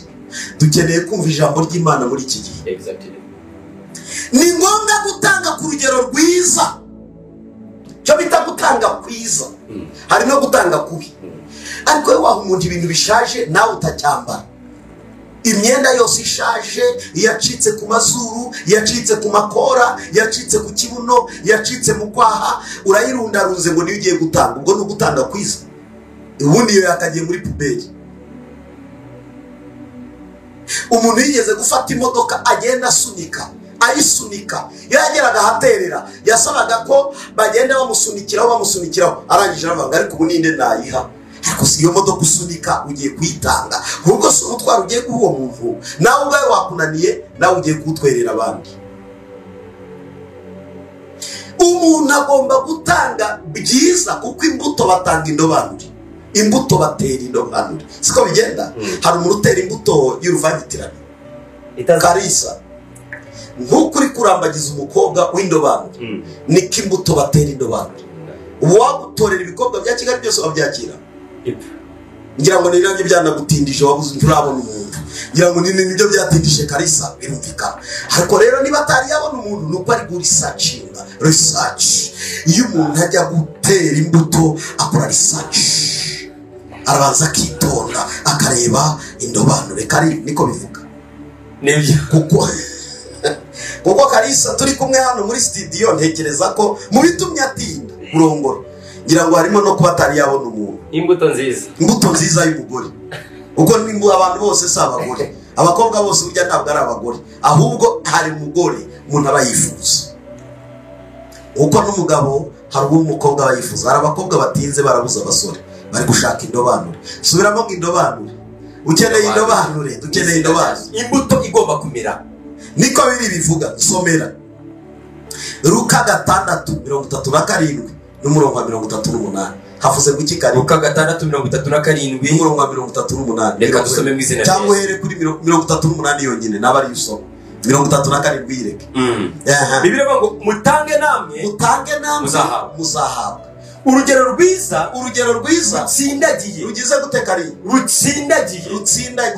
dukeneye kumva ijambo ry'Imana muri iki gihe. Ni ngombwa gutanga ku rugero rwiza, cyo bita gutanga kwiza. Hari no gutanga kubi. Ariko waha umuntu ibintu bishaje nawe utacyambara, imyenda yose ishaje, yacitse ku mazuru, yacitse ku makora, yacitse ku kibuno, yacitse mu kwaha, urayirundarunze ngo niyo ugiye gutanga. Ubwo no gutanga kwiza. Ubundi iyo yakagiye muri puberi. Umuntu yigeze gufata imodoka agenda asunika, ayisunika, yageraga ahaterera, yasabaga ko bagenda bamusunikiraho, arangije aravuga ariko ubu ninde nayiha? Ariko si iyo modoka usunika ugiye kuyitanga, ahubwo si umutwaro ugiye guha uwo muntu, nawe ubwawe wakunaniye, nawe ugiye kuwutwerera abandi. Umuntu agomba gutanga byiza, kuko imbuto batanga indobanure, imbuto batera indobanure. Siko bigenda? Hari umuntu utera imbuto y'uruvangitirane, Karisa, nk'ukuri kurambagiza umukobwa w'indobanure, niko imbuto batera indobanure. Uwagutorera ibikorwa bya Kigali byose wabyakira. Ngira ngo nirange byanagutindije, wabuze nturabona umuntu. Ngira ngo nibyo byatindije Karisa, birumvikana. Ariko rero niba atari yabona umuntu, nuko ari research. Iyo umuntu ajya gutera imbuto akora research, arabanza akitonda akareba indobanure. Kari niko bivuga nibyo, kuko Karisa turi kumwe hano muri studio, ntekereza ko mu bitumye atinda kurongora, ngira ngo harimo no kuba atari yabona umuntu. Imbuto nziza y'umugore, uko nimba abantu bose si abagore, abakobwa bose burya ntabwo ari abagore, ahubwo hari umugore umuntu aba yifuza. Uko n'umugabo hari umukobwa aba yifuza. Hari abakobwa batinze barabuza abasore, bari gushaka indobanure. Subiramo ngo indobanure. Ukeneye indobanure, dukeneye indobanure. Imbuto igomba kumera, niko biri bivuga. Somera Luka 6:37 n'umurongo wa 38. Havuze ngo iki kare? Luka 6:37 n'umurongo wa 38. Reka dusome mu izina rye. Cyangwa here kuri 38 yonyine nabari usoma 37 yireke. Bibiliya ngo mutange namwe muzahabwa. Urugero rwiza rutsindagiye, rugize guteka ari rutsindagiye,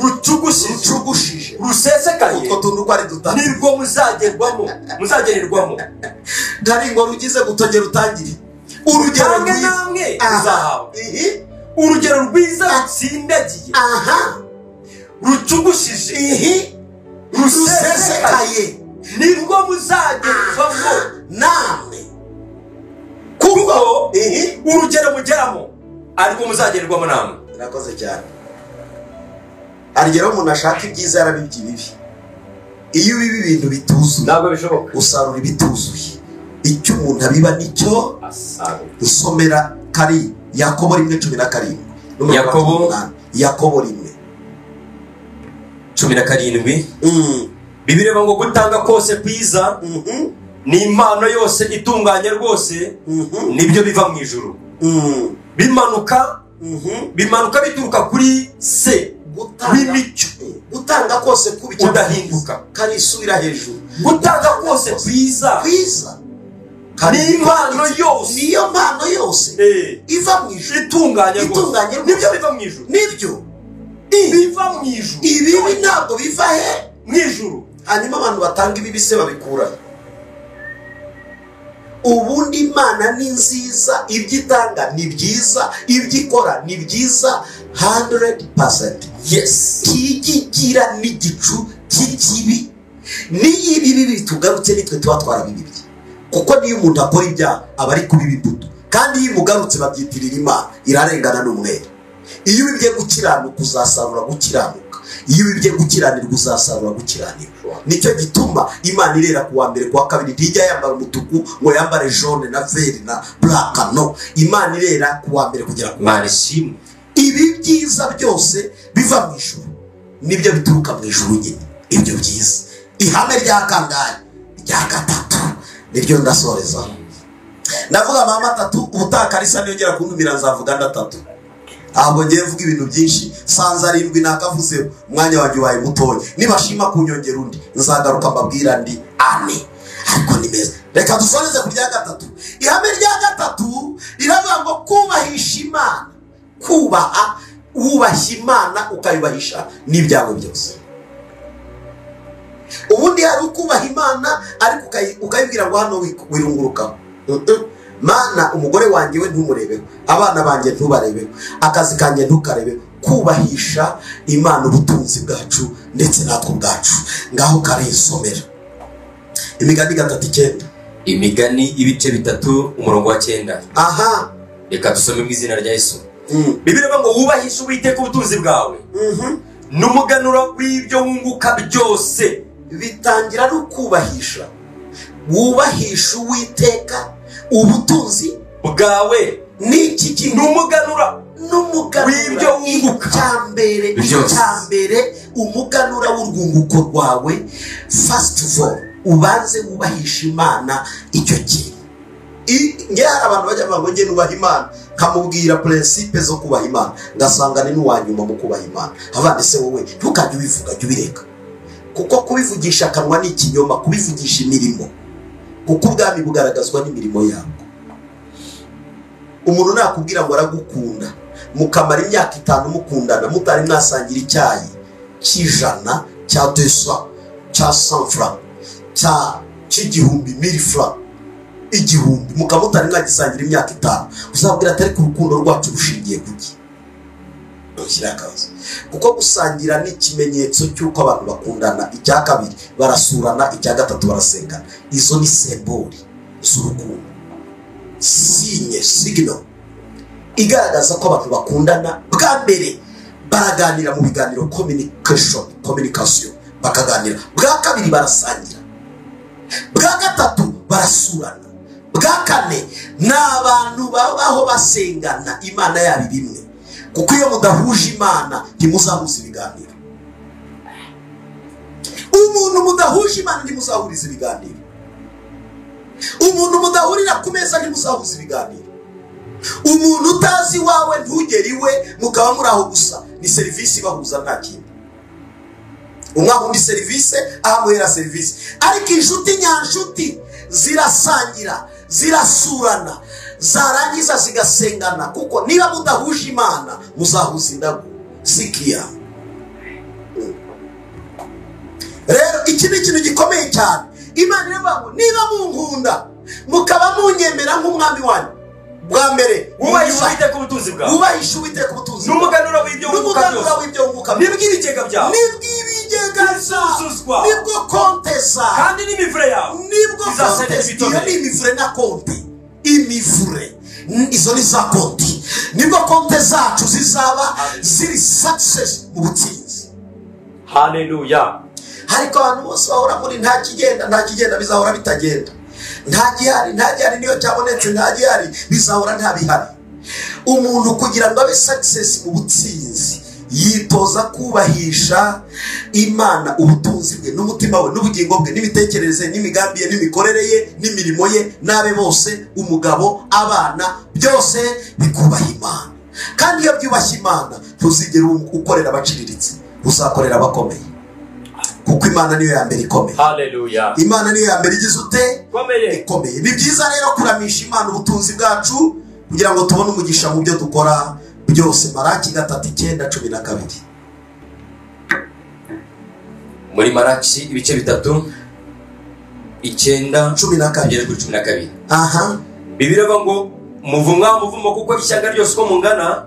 rucugushije, rusesekaye, utwo tuntu kwari dutatu nirwo muzagererwamo. Ndari ngo rugize gutogera utangire. Urugero namwe muzahabwa. Urugero rwiza rutsindagiye, rucugushije, rusesekaye, nirwo muzagererwamo namwe. Kuko urugero mugeramo ariko muzagererwamo namwe. Irakoze cyane. Arigera umuntu ashaka ibyiza yarabibye ibibi. Iyo ubiba ibintu bituzuye ntabwo bishoboka, usarura ibituzuye. Icyo umuntu abiba nicyo asarura. Usomera kari Yakobo 1:17. Yakobo 1:17. Bibiliya ngo gutanga kose kwiza ni impano yose itunganye rwose nibyo biva mu ijuru. Bimanuka bituruka kuri se w'imico. Gutanga kose kubicyo udahinduka kari isubira hejuru. Gutanga kose kwiza ni impano yose, niyo mpano yose iva mu ijuru itunganye nibyo biva mu ijuru. Nibyo biva mu ijuru. Ibibi ntabwo biva he mu ijuru. Hanyuma abantu batanga ibibi se babikura. Ubundi Imana ni nziza, ibyo itanga ni byiza, ibyo ikora ni byiza 100%. Yes. Kigira n'igicu cy'ikibi. Niyo ibibi bitugarutse nitwe tuba twarabibibye. Kuko niyo umuntu akora ibyaha aba ari kubiba imbuto. Kandi iyo imugarutse babyitirira Imana, irarengana n'umwere. Iyo ubibye gukiranuka uzasarura gukiranuka. Iyo ubibye gukiranirwa uzasarura gukiranirwa. Nicyo gituma Imana irera kuwa mbere kuwa kabiri ntijya yambara umutuku ngo yambare jaune na vert na black. No, Imana irera kuwa mbere kugera ku Imana ishimwe. Ibi byiza byose biva mu ijuru nibyo bituruka mu ijuru nyine. Ibyo byiza ihame rya kangahe rya gatatu niryo ndasoreza. Ndavuga mama 3 ubutakarisa niyongera kuntumira nzavuga ndatatu. Ahubwo ngiye mvuga ibintu byinshi sanza 7 nakavuze umwanya wanjye waye mutoye. Nibashima kunyongera undi nzagaruka mbabwira ndi ane. Ariko ni meza. Reka dusoreze ku rya gatatu. Ihame rya gatatu riravuga ngo kubahisha Imana. Kubaha, wubashya Imana ukayubahisha n'ibyawe byose. Ubundi hari ukubaha Imana ariko ukayibwira ngo hano wirunguruka. Mana umugore wanjye we ntumurebeho, abana banjye ntubarebeho, akazi kanjye ntukarebeho. Kubahisha Imana ubutunzi bwacu ndetse natwe ubwacu. Ngaho karisomera Imigani 3:9. Imigani ibice 3 umurongo wa 9. Aha, reka dusome mu izina rya Yesu. Bibiliya ngo wubahishe Uwiteka ubutunzi bwawe n'umuganura w'ibyo wunguka byose. Bitangira no kubahisha. Wubahisha Uwiteka ubutunzi bwawe n'iki kintu n'umuganura w'ibyo wunguka. Icyambere umuganura w'urwunguko rwawe. First of all ubanze wubahisha Imana icyo kintu. Ngira abantu bajya bavuga ngo nubaha Imana kamubwira principe zo kubaha Imana ngasanga ni n'uwanyuma mu kubaha Imana. Abandi se wowe ntukajye ubivuga jye ubireka, kuko kubivugisha kanwa ni ikinyoma, kubivugisha imirimo, kuko ubwami bugaragazwa n'imirimo yabwo. Umuntu nakubwira ngo aragukunda mukamara imyaka 5 mukundana mutari mwasangira icyayi cy'ijana cya 200 cya 100 francs cya cy'igihumbi 1000 francs igihumbi mukamutari mwagisangira imyaka 5, uzabwira atari ku rukundo rwacu rushingiye kuki kirakaza. Kuko gusangira ni ikimenyetso cy'uko abantu bakundana. Icya kabiri barasurana, icya gatatu barasengana. Izo ni symboli z'urukundo, signal igaragaza ko abantu bakundana. Bwa mbere baraganira mu biganiro, communication bakaganira. Bwa kabiri barasangira. Bwa gatatu barasurana. Bwa kane n'abantu babaho basengana Imana yabi bimwe. Kuko iyo mudahuje Imana ntimuzahuza ibiganiro. Umuntu mudahuje Imana ntimuzahuriza ibiganiro. Umuntu mudahurira ku meza ntimuzahuza ibiganiro. Umuntu utazi wawe ntugere iwe mukaba muri aho gusa. Ni serivisi bahuza nta kindi. Umwa undi serivisi ahamuhera serivisi. Ariko inshuti nyanshuti zirasangira, zirasurana, zarangiza zigasengana. Kuko niba mudahuje Imana muzahuza indagu zikiya. Rero iki ni ikintu gikomeye cyane. Imana iravuga niba munkunda mukaba munyemera nk'umwami wanyu, bwa mbere wubahisha Uwiteka ubutunzi bwawe, wubahisha Uwiteka ubutunzi n'umuganura w'ibyo wunguka byose, n'ibigega byawe, n'ibigega bizuzuzwa, nibwo kontesa, kandi n'imivure yawe nibwo kontesa. Iyo ni imivure na konti. Imivure izo ni za konti. Nibwo konti zacu zizaba ziri success mu butsinzi. Haleluya. Hariko abantu bose bahora muri nta kigenda bizahora bitagenda. Nta gihari niyo cyabonetse nta gihari bizahora nta bihari. Umuntu kugira ngo abe success mu butsinzi yitoza kubahisha Imana ubutunzi bwe n'umutima we n'ubugingo bwe n'imitekerereze n'imigambi ye n'imikorere ye n'imirimo ye nabe bose umugabo abana byose bikubaha Imana. Kandi iyo byubashye Imana ntuzigera ukorera abaciriritse, uzakorera abakomeye, kuko Imana niyo ya mbere ikomeye. Haleluya. Imana niyo ya mbere igize ute ikomeye. Ni byiza rero kuramisha Imana ubutunzi bwacu kugira ngo tubone umugisha mu byo dukora byose. Maraki 3:9-12. Muri Maraki ibice 3 9-12. Aha. Bibiliya ngo muvumo kuko ishyanga ryose uko mungana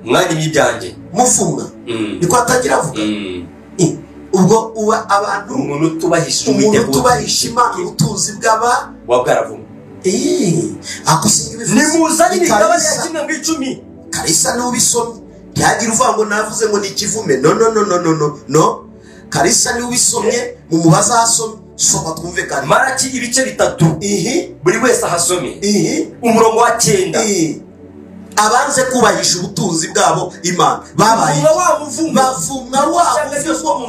mwanyimye ibyanjye. Muvumwa niko atagira avuga. Ubwo uba abantu umuntu tubahisha Imana ubutunzi bw'aba wabwaravumwe. Akusinga ibivuze nimuzanye imigabane ya 10 Kalisa n'ubisomye byagira uvuga ngo navuze ngo ni ikivume. No Kalisa ni ubisomye mu mubaza hasomye. Soma twumve kandi Maraki ibice 3 buri wese ahasomye umurongo wa 9. Abanze kubahisha ubutunzi bwabo Imana babaye bavumwa wabo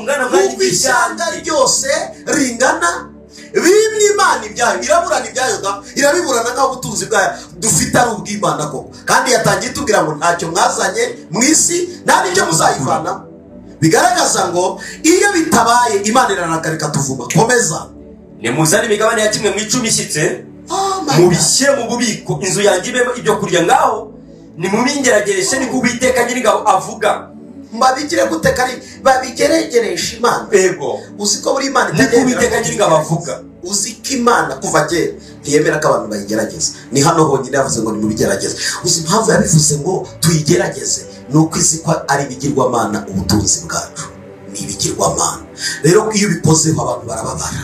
ishyanga ryose ringana bimwe Imana ibyayo iraburana ibyayo irabiburana nka ubutunzi bwayo dufite ari ubw'Imana koko. Kandi yatangiye tubwira ngo ntacyo mwazanye mu isi nta n'icyo muzayivana. Bigaragaza ngo iyo bitabaye Imana iranakarika tuvuma. Komeza. Nimuzane imigabane ya 10 ishyitse mubishyire mu bubiko inzu yanjye ibemo ibyo kurya ngaho nimubingeragereshe ni Uwiteka Nyiringabo avuga. Mbabigire gute kari babigeregeresha Imana. Ego uziko buri Imana ni Uwiteka Nyiringabo avuga. Uziko Imana kuva kera ntiyemera ko abantu bayigerageza. Ni hano honyine yavuze ngo ni mubigerageze. Uzi impamvu yabivuze ngo tuyigerageze nuko izi ko ari ibigirwamana ubutunzi bwacu ni ibigirwamana. Rero iyo bikozeho abantu barababara.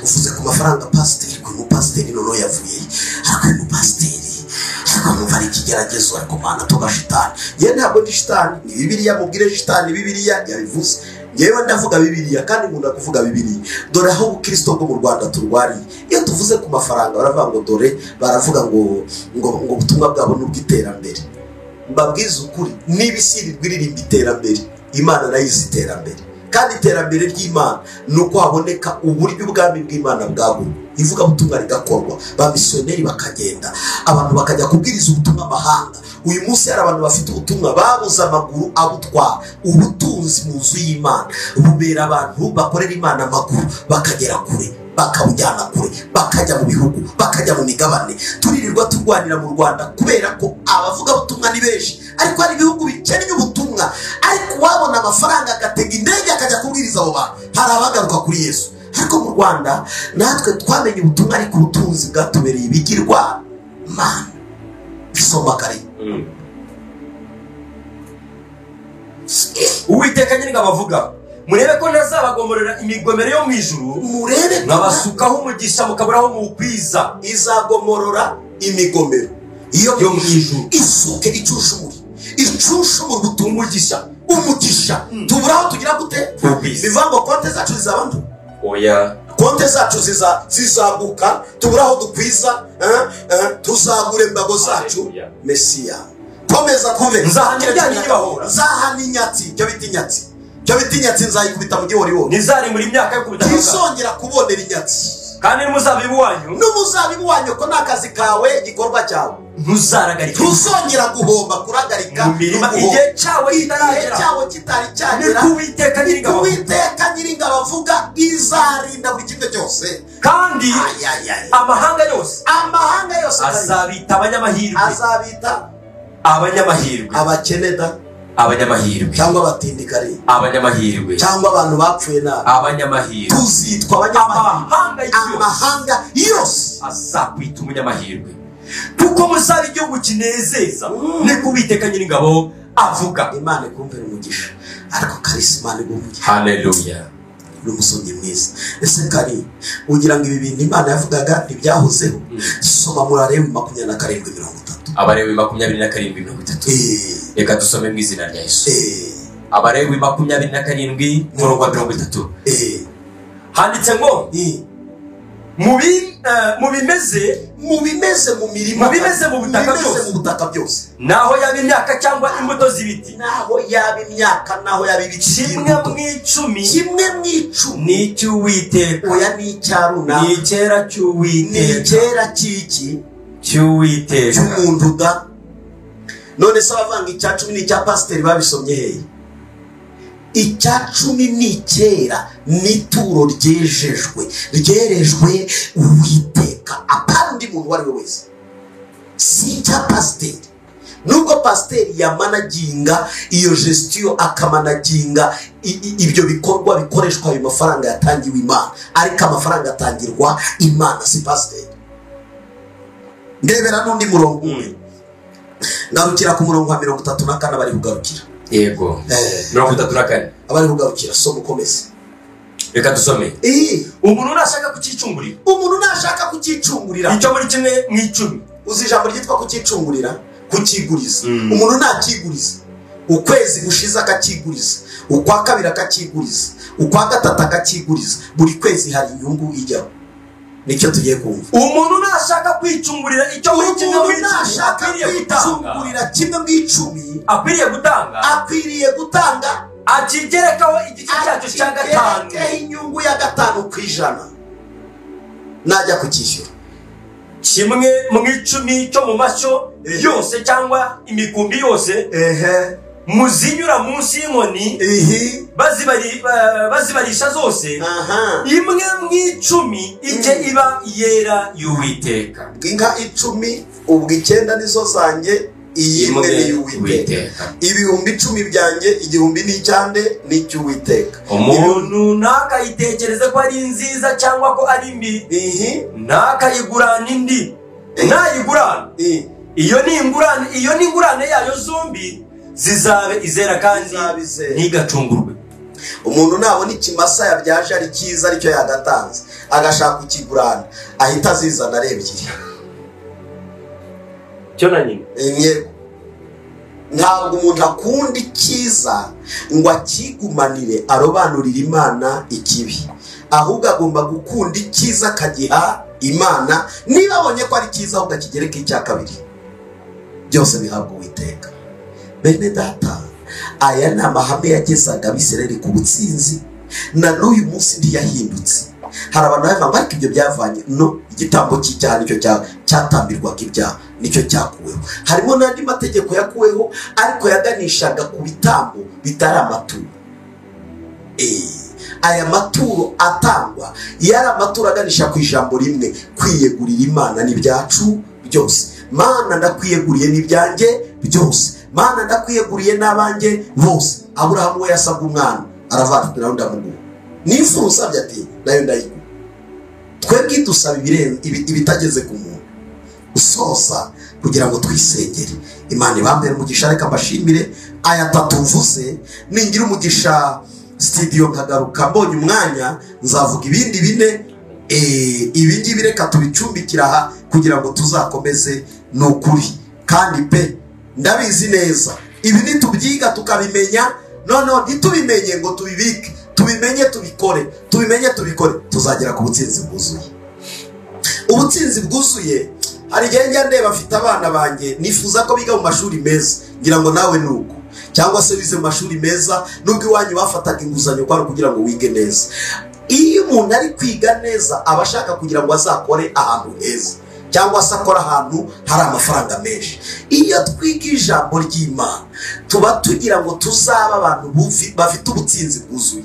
Uvuze ku mafaranga pasiteri ku mupasiteri nono yavuye ariko umupasiteri numva ari ikigeragezo ariko Mana toga shitani. Ye ntabwo ndi shitani, ni Bibiliya mubwire shitani. Bibiliya yabivuze. Yewe ndavuga Bibiliya kandi nkunda kuvuga Bibiliya. Dore aho ubukristo bwo mu Rwanda turwariye. Iyo tuvuze ku mafaranga baravuga ngo dore baravuga ngo ubutumwa bwabo n'ubw'iterambere. Mbabwiza ukuri n'ibisirirwa iririmba iterambere Imana nayo izi iterambere. Kandi iterambere ry'Imana nuko haboneka uburyo ubwami bw'Imana bwagura. Ivuga butumwa rigakorwa ba missioneri bakagenda abantu bakajya kubwiriza ubutumwa amahanga. Uyu munsi hari abantu bafite ubutumwa babuza amaguru abutwara. Ubutunzi mu nzu y'Imana bubera abantu bakorera Imana amaguru bakagera kure bakawujyana kure bakajya mu bihugu bakajya mu migabane. Turirirwa turwanira mu Rwanda kubera ko abavuga ubutumwa ni benshi ariko hari ibihugu bikennye ubutumwa ariko wabona amafaranga agatega indege akajya kubwiriza abo bantu hari abagaruka kuri Yesu. Ariko mu Rwanda natwe twamenye ubutumwa ariko ubutunzi bwatubereye ibigirwa Mana. Soma kari Uwiteka Nyiringabo avuga murebe ko ntazabagomorera imigomero yo mu ijuru murebe nkabasukaho umugisha mukaburaho mukwiza. Izagomorora imigomero iyo yo mu ijuru isuke icushumuri umugisha tuburaho tugira gute biva ngo konte zacu zizabando oya konte zacu zizaguka tuburaho dukwiza tuzagure imbago zacu Mesiya. Komeza kuve nzahaninyatsi cyo bitinyatsi nzayikubita mu gihori wo nizari muri myaka yo kubita tizongera kubonera inyatsi. Kandi n'umuzabibu wanyu ko nakazi kawe gikorwa cyawe ntuzongera guhomba kuragarika igihe cyawe kitari cyagera. Uwiteka Nyiringabo avuga izarinda buri kimwe cyose. Kandi amahanga yose azabita abanyamahirwe abakeneda abanyamahirwe cyangwa abatindikari abanyamahirwe cyangwa abantu bapfuye nabi abanyamahirwe tuzitwa amahanga yose azakwita umunyamahirwe kuko muzaba igihugu kinezeza niko Uwiteka Nyiringabo avuga. Imana ikumpera umugisha ariko Kalisa Imana igumugisha. Haleluya. N'umusomyi mwiza. Ese kari ugira ngo ibi bintu Imana yavugaga ntibyahozeho? Soma muri Aremu 27:30. Abalewi 27:30. Reka dusome mu izina rya Yesu. Abalewi 27:30. Handitse ngo mubimeze mu mirimo, mubimeze mu butaka byose, naho yaba imyaka cyangwa imbuto z'ibiti, naho yaba imyaka naho yaba ibiti, kimwe mu icumi ni cy'Uwiteka. Oya ni icyaruna, ni icyera cy'Uwiteka, ni icyera cy'iki cy'Uwiteka cy'umuntu da. None se abavanga icya 10 n'icya pasiteri babisomye hehe? Icya 10 ni icyera, n'ituro ryerejwe Uwiteka, apandi muntu wari we wese, si icya pasiteri. Nubwo pasiteri yamanaginga iyo gestiyo, akamanaginga ibyo bikorwa bikoreshwa ayo mafaranga yatangiwe Imana, ariko amafaranga atangirwa Imana, si pasiteri. Ndebera n'undi murongo umwe, ngarukira ku murongo wa 34 bari kugarukira. Yego 34 abari kugarukira, so mukomeze. Reka dusome. Umuntu nashaka kucyicungurira, icyo muri kimwe mu icumi. Uzi ijambo ryitwa kucyicungurira, kukiguriza. Umuntu nakiguriza, ukwezi gushize akakiguriza, ukwa kabiri akakiguriza, ukwa gatatu akakiguriza, buri kwezi hari inyungu ijyaho. Nicyo tugiye kumva. Umuntu nashaka kwicungurira icyo muri kimwe mu icumi, kimwe mu icumi akwiriye gutanga akigerekaho igice cyacyo cya 5, inyungu ya 5%. Najya kukishyura kimwe mu icumi cyo mu mashyo yose cyangwa imikumbi yose, muzinyura munsi y'inkoni bazibarisha zose, imwe mu icumi ijye iba yera y'Uwiteka. Inka 10, ubwo 9 nizo zanjye, iyi imwe ni y'Uwiteka. Ibihumbi 10 byanjye, igihumbi n'icyande ni cy'Uwiteka. Umuntu nakayitekereze ko ari nziza cyangwa ko ari mbi, nakayigurana indi, nayigurana iyo ni ingurane yayo zombi zizabe izera kandi ntigacungurwe. Umuntu nabona ikimasa yabyaje ari cyiza, aricyo yagatanze, agashaka kukigurana, ahita azizana ari ebyiri. Cyo na nyine ntabwo umuntu akunda icyiza ngo akigumanire arobanurire Imana ikibi, ahubwo agomba gukunda icyiza akagiha Imana. Niba abonye ko ari cyiza, ahubwo akigereka icya kabiri, byose bihabwa Uwiteka. Bene data, aya ni amahame yagezaga Abisirayeli ku butsinzi, na n'uyu munsi ntiyahindutse. Hari abantu bavuga ariko ibyo byavanye no igitambo cy'icyaha nicyo cyatambirwaga ibyaha, nicyo cyakuweho. Harimo n'andi mategeko yakuweho, ariko yaganishaga ku bitambo bitari amaturo. Aya maturo atangwa yari amaturo aganisha ku ijambo rimwe, kwiyegurira Imana n'ibyacu byose. Mana ndakwiyeguriye n'ibyanjye byose, Mana ndakwiyeguriye n'abanjye bose. Aburahamu we yasabwe umwana, aravatira ndamuguha, n'imfura usabye ati nayo ndayiguha. Twebwe dusaba ibitageze ku muntu, usoza kugira ngo twisengere. Imana ibambere umugisha. Reka mbashimire aya 3 mvuze, ningira umugisha studio nkagaruka mbonye umwanya, nzavuga ibindi 4. Ibi ngibi reka tubicumbikira aha kugira ngo tuzakomeze. Nukuri kandi pe ndabizi neza, ibi nitubyiga tukabimenya, noneho ntitubimenye ngo tubibike, tubimenye tubikore, tuzagera ku butsinzi bwuzuye. Ubutsinzi bwuzuye, hari igihe njya ndeba afite abana banjye, nifuza ko biga mu mashuri meza, ngira ngo nawe nuko, cyangwa se bize mu mashuri meza, nubwo iwanyu bafataga inguzanyo kwari kugira ngo wige neza. Iyo umuntu ari kwiga neza, aba ashaka kugira ngo azakore ahantu heza, cyangwa se akora ahantu hari amafaranga menshi. Iyo twiga ijambo ry'Imana, tuba tugira ngo tuzaba abantu bafite ubutsinzi bwuzuye.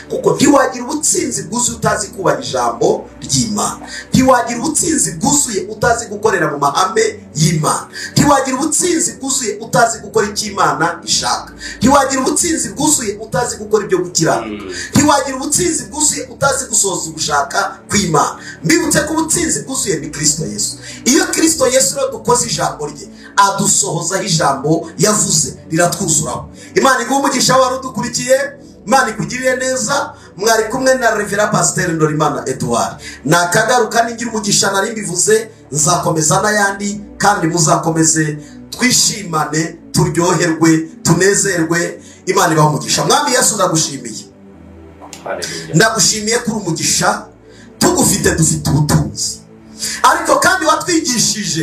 Kuko ntiwagira ubutsinzi bwuzuye utazi kubaha ijambo ry'Imana, ntiwagira ubutsinzi bwuzuye utazi gukorera mu mahame y'Imana, ntiwagira ubutsinzi bwuzuye utazi gukora icyo Imana ishaka, ntiwagira ubutsinzi bwuzuye utazi gukora ibyo gukiranuka, ntiwagira ubutsinzi bwuzuye utazi gusohoza ugushaka kw'Imana. Mbibutse ko ubutsinzi bwuzuye ni Kristo Yesu. Iyo Kristo Yesu rero dukoze ijambo rye, adusohozaho ijambo yavuze, riratwuzuraho. Imana iguhe umugisha wari udukurikiye. Imana ikugirire neza. Mwari kumwe na Reverend Pastor Ndorimana Edouard. Nakagaruka ningira umugisha nari mbivuze, nzakomeza n'ayandi kandi muzakomeze twishimane, turyoherwe, tunezerwe. Imana ibahe umugisha. Mwami Yesu ndagushimiye. Ndagushimiye kuri umugisha tugufite, dufite ubutunzi, ariko kandi watwigishije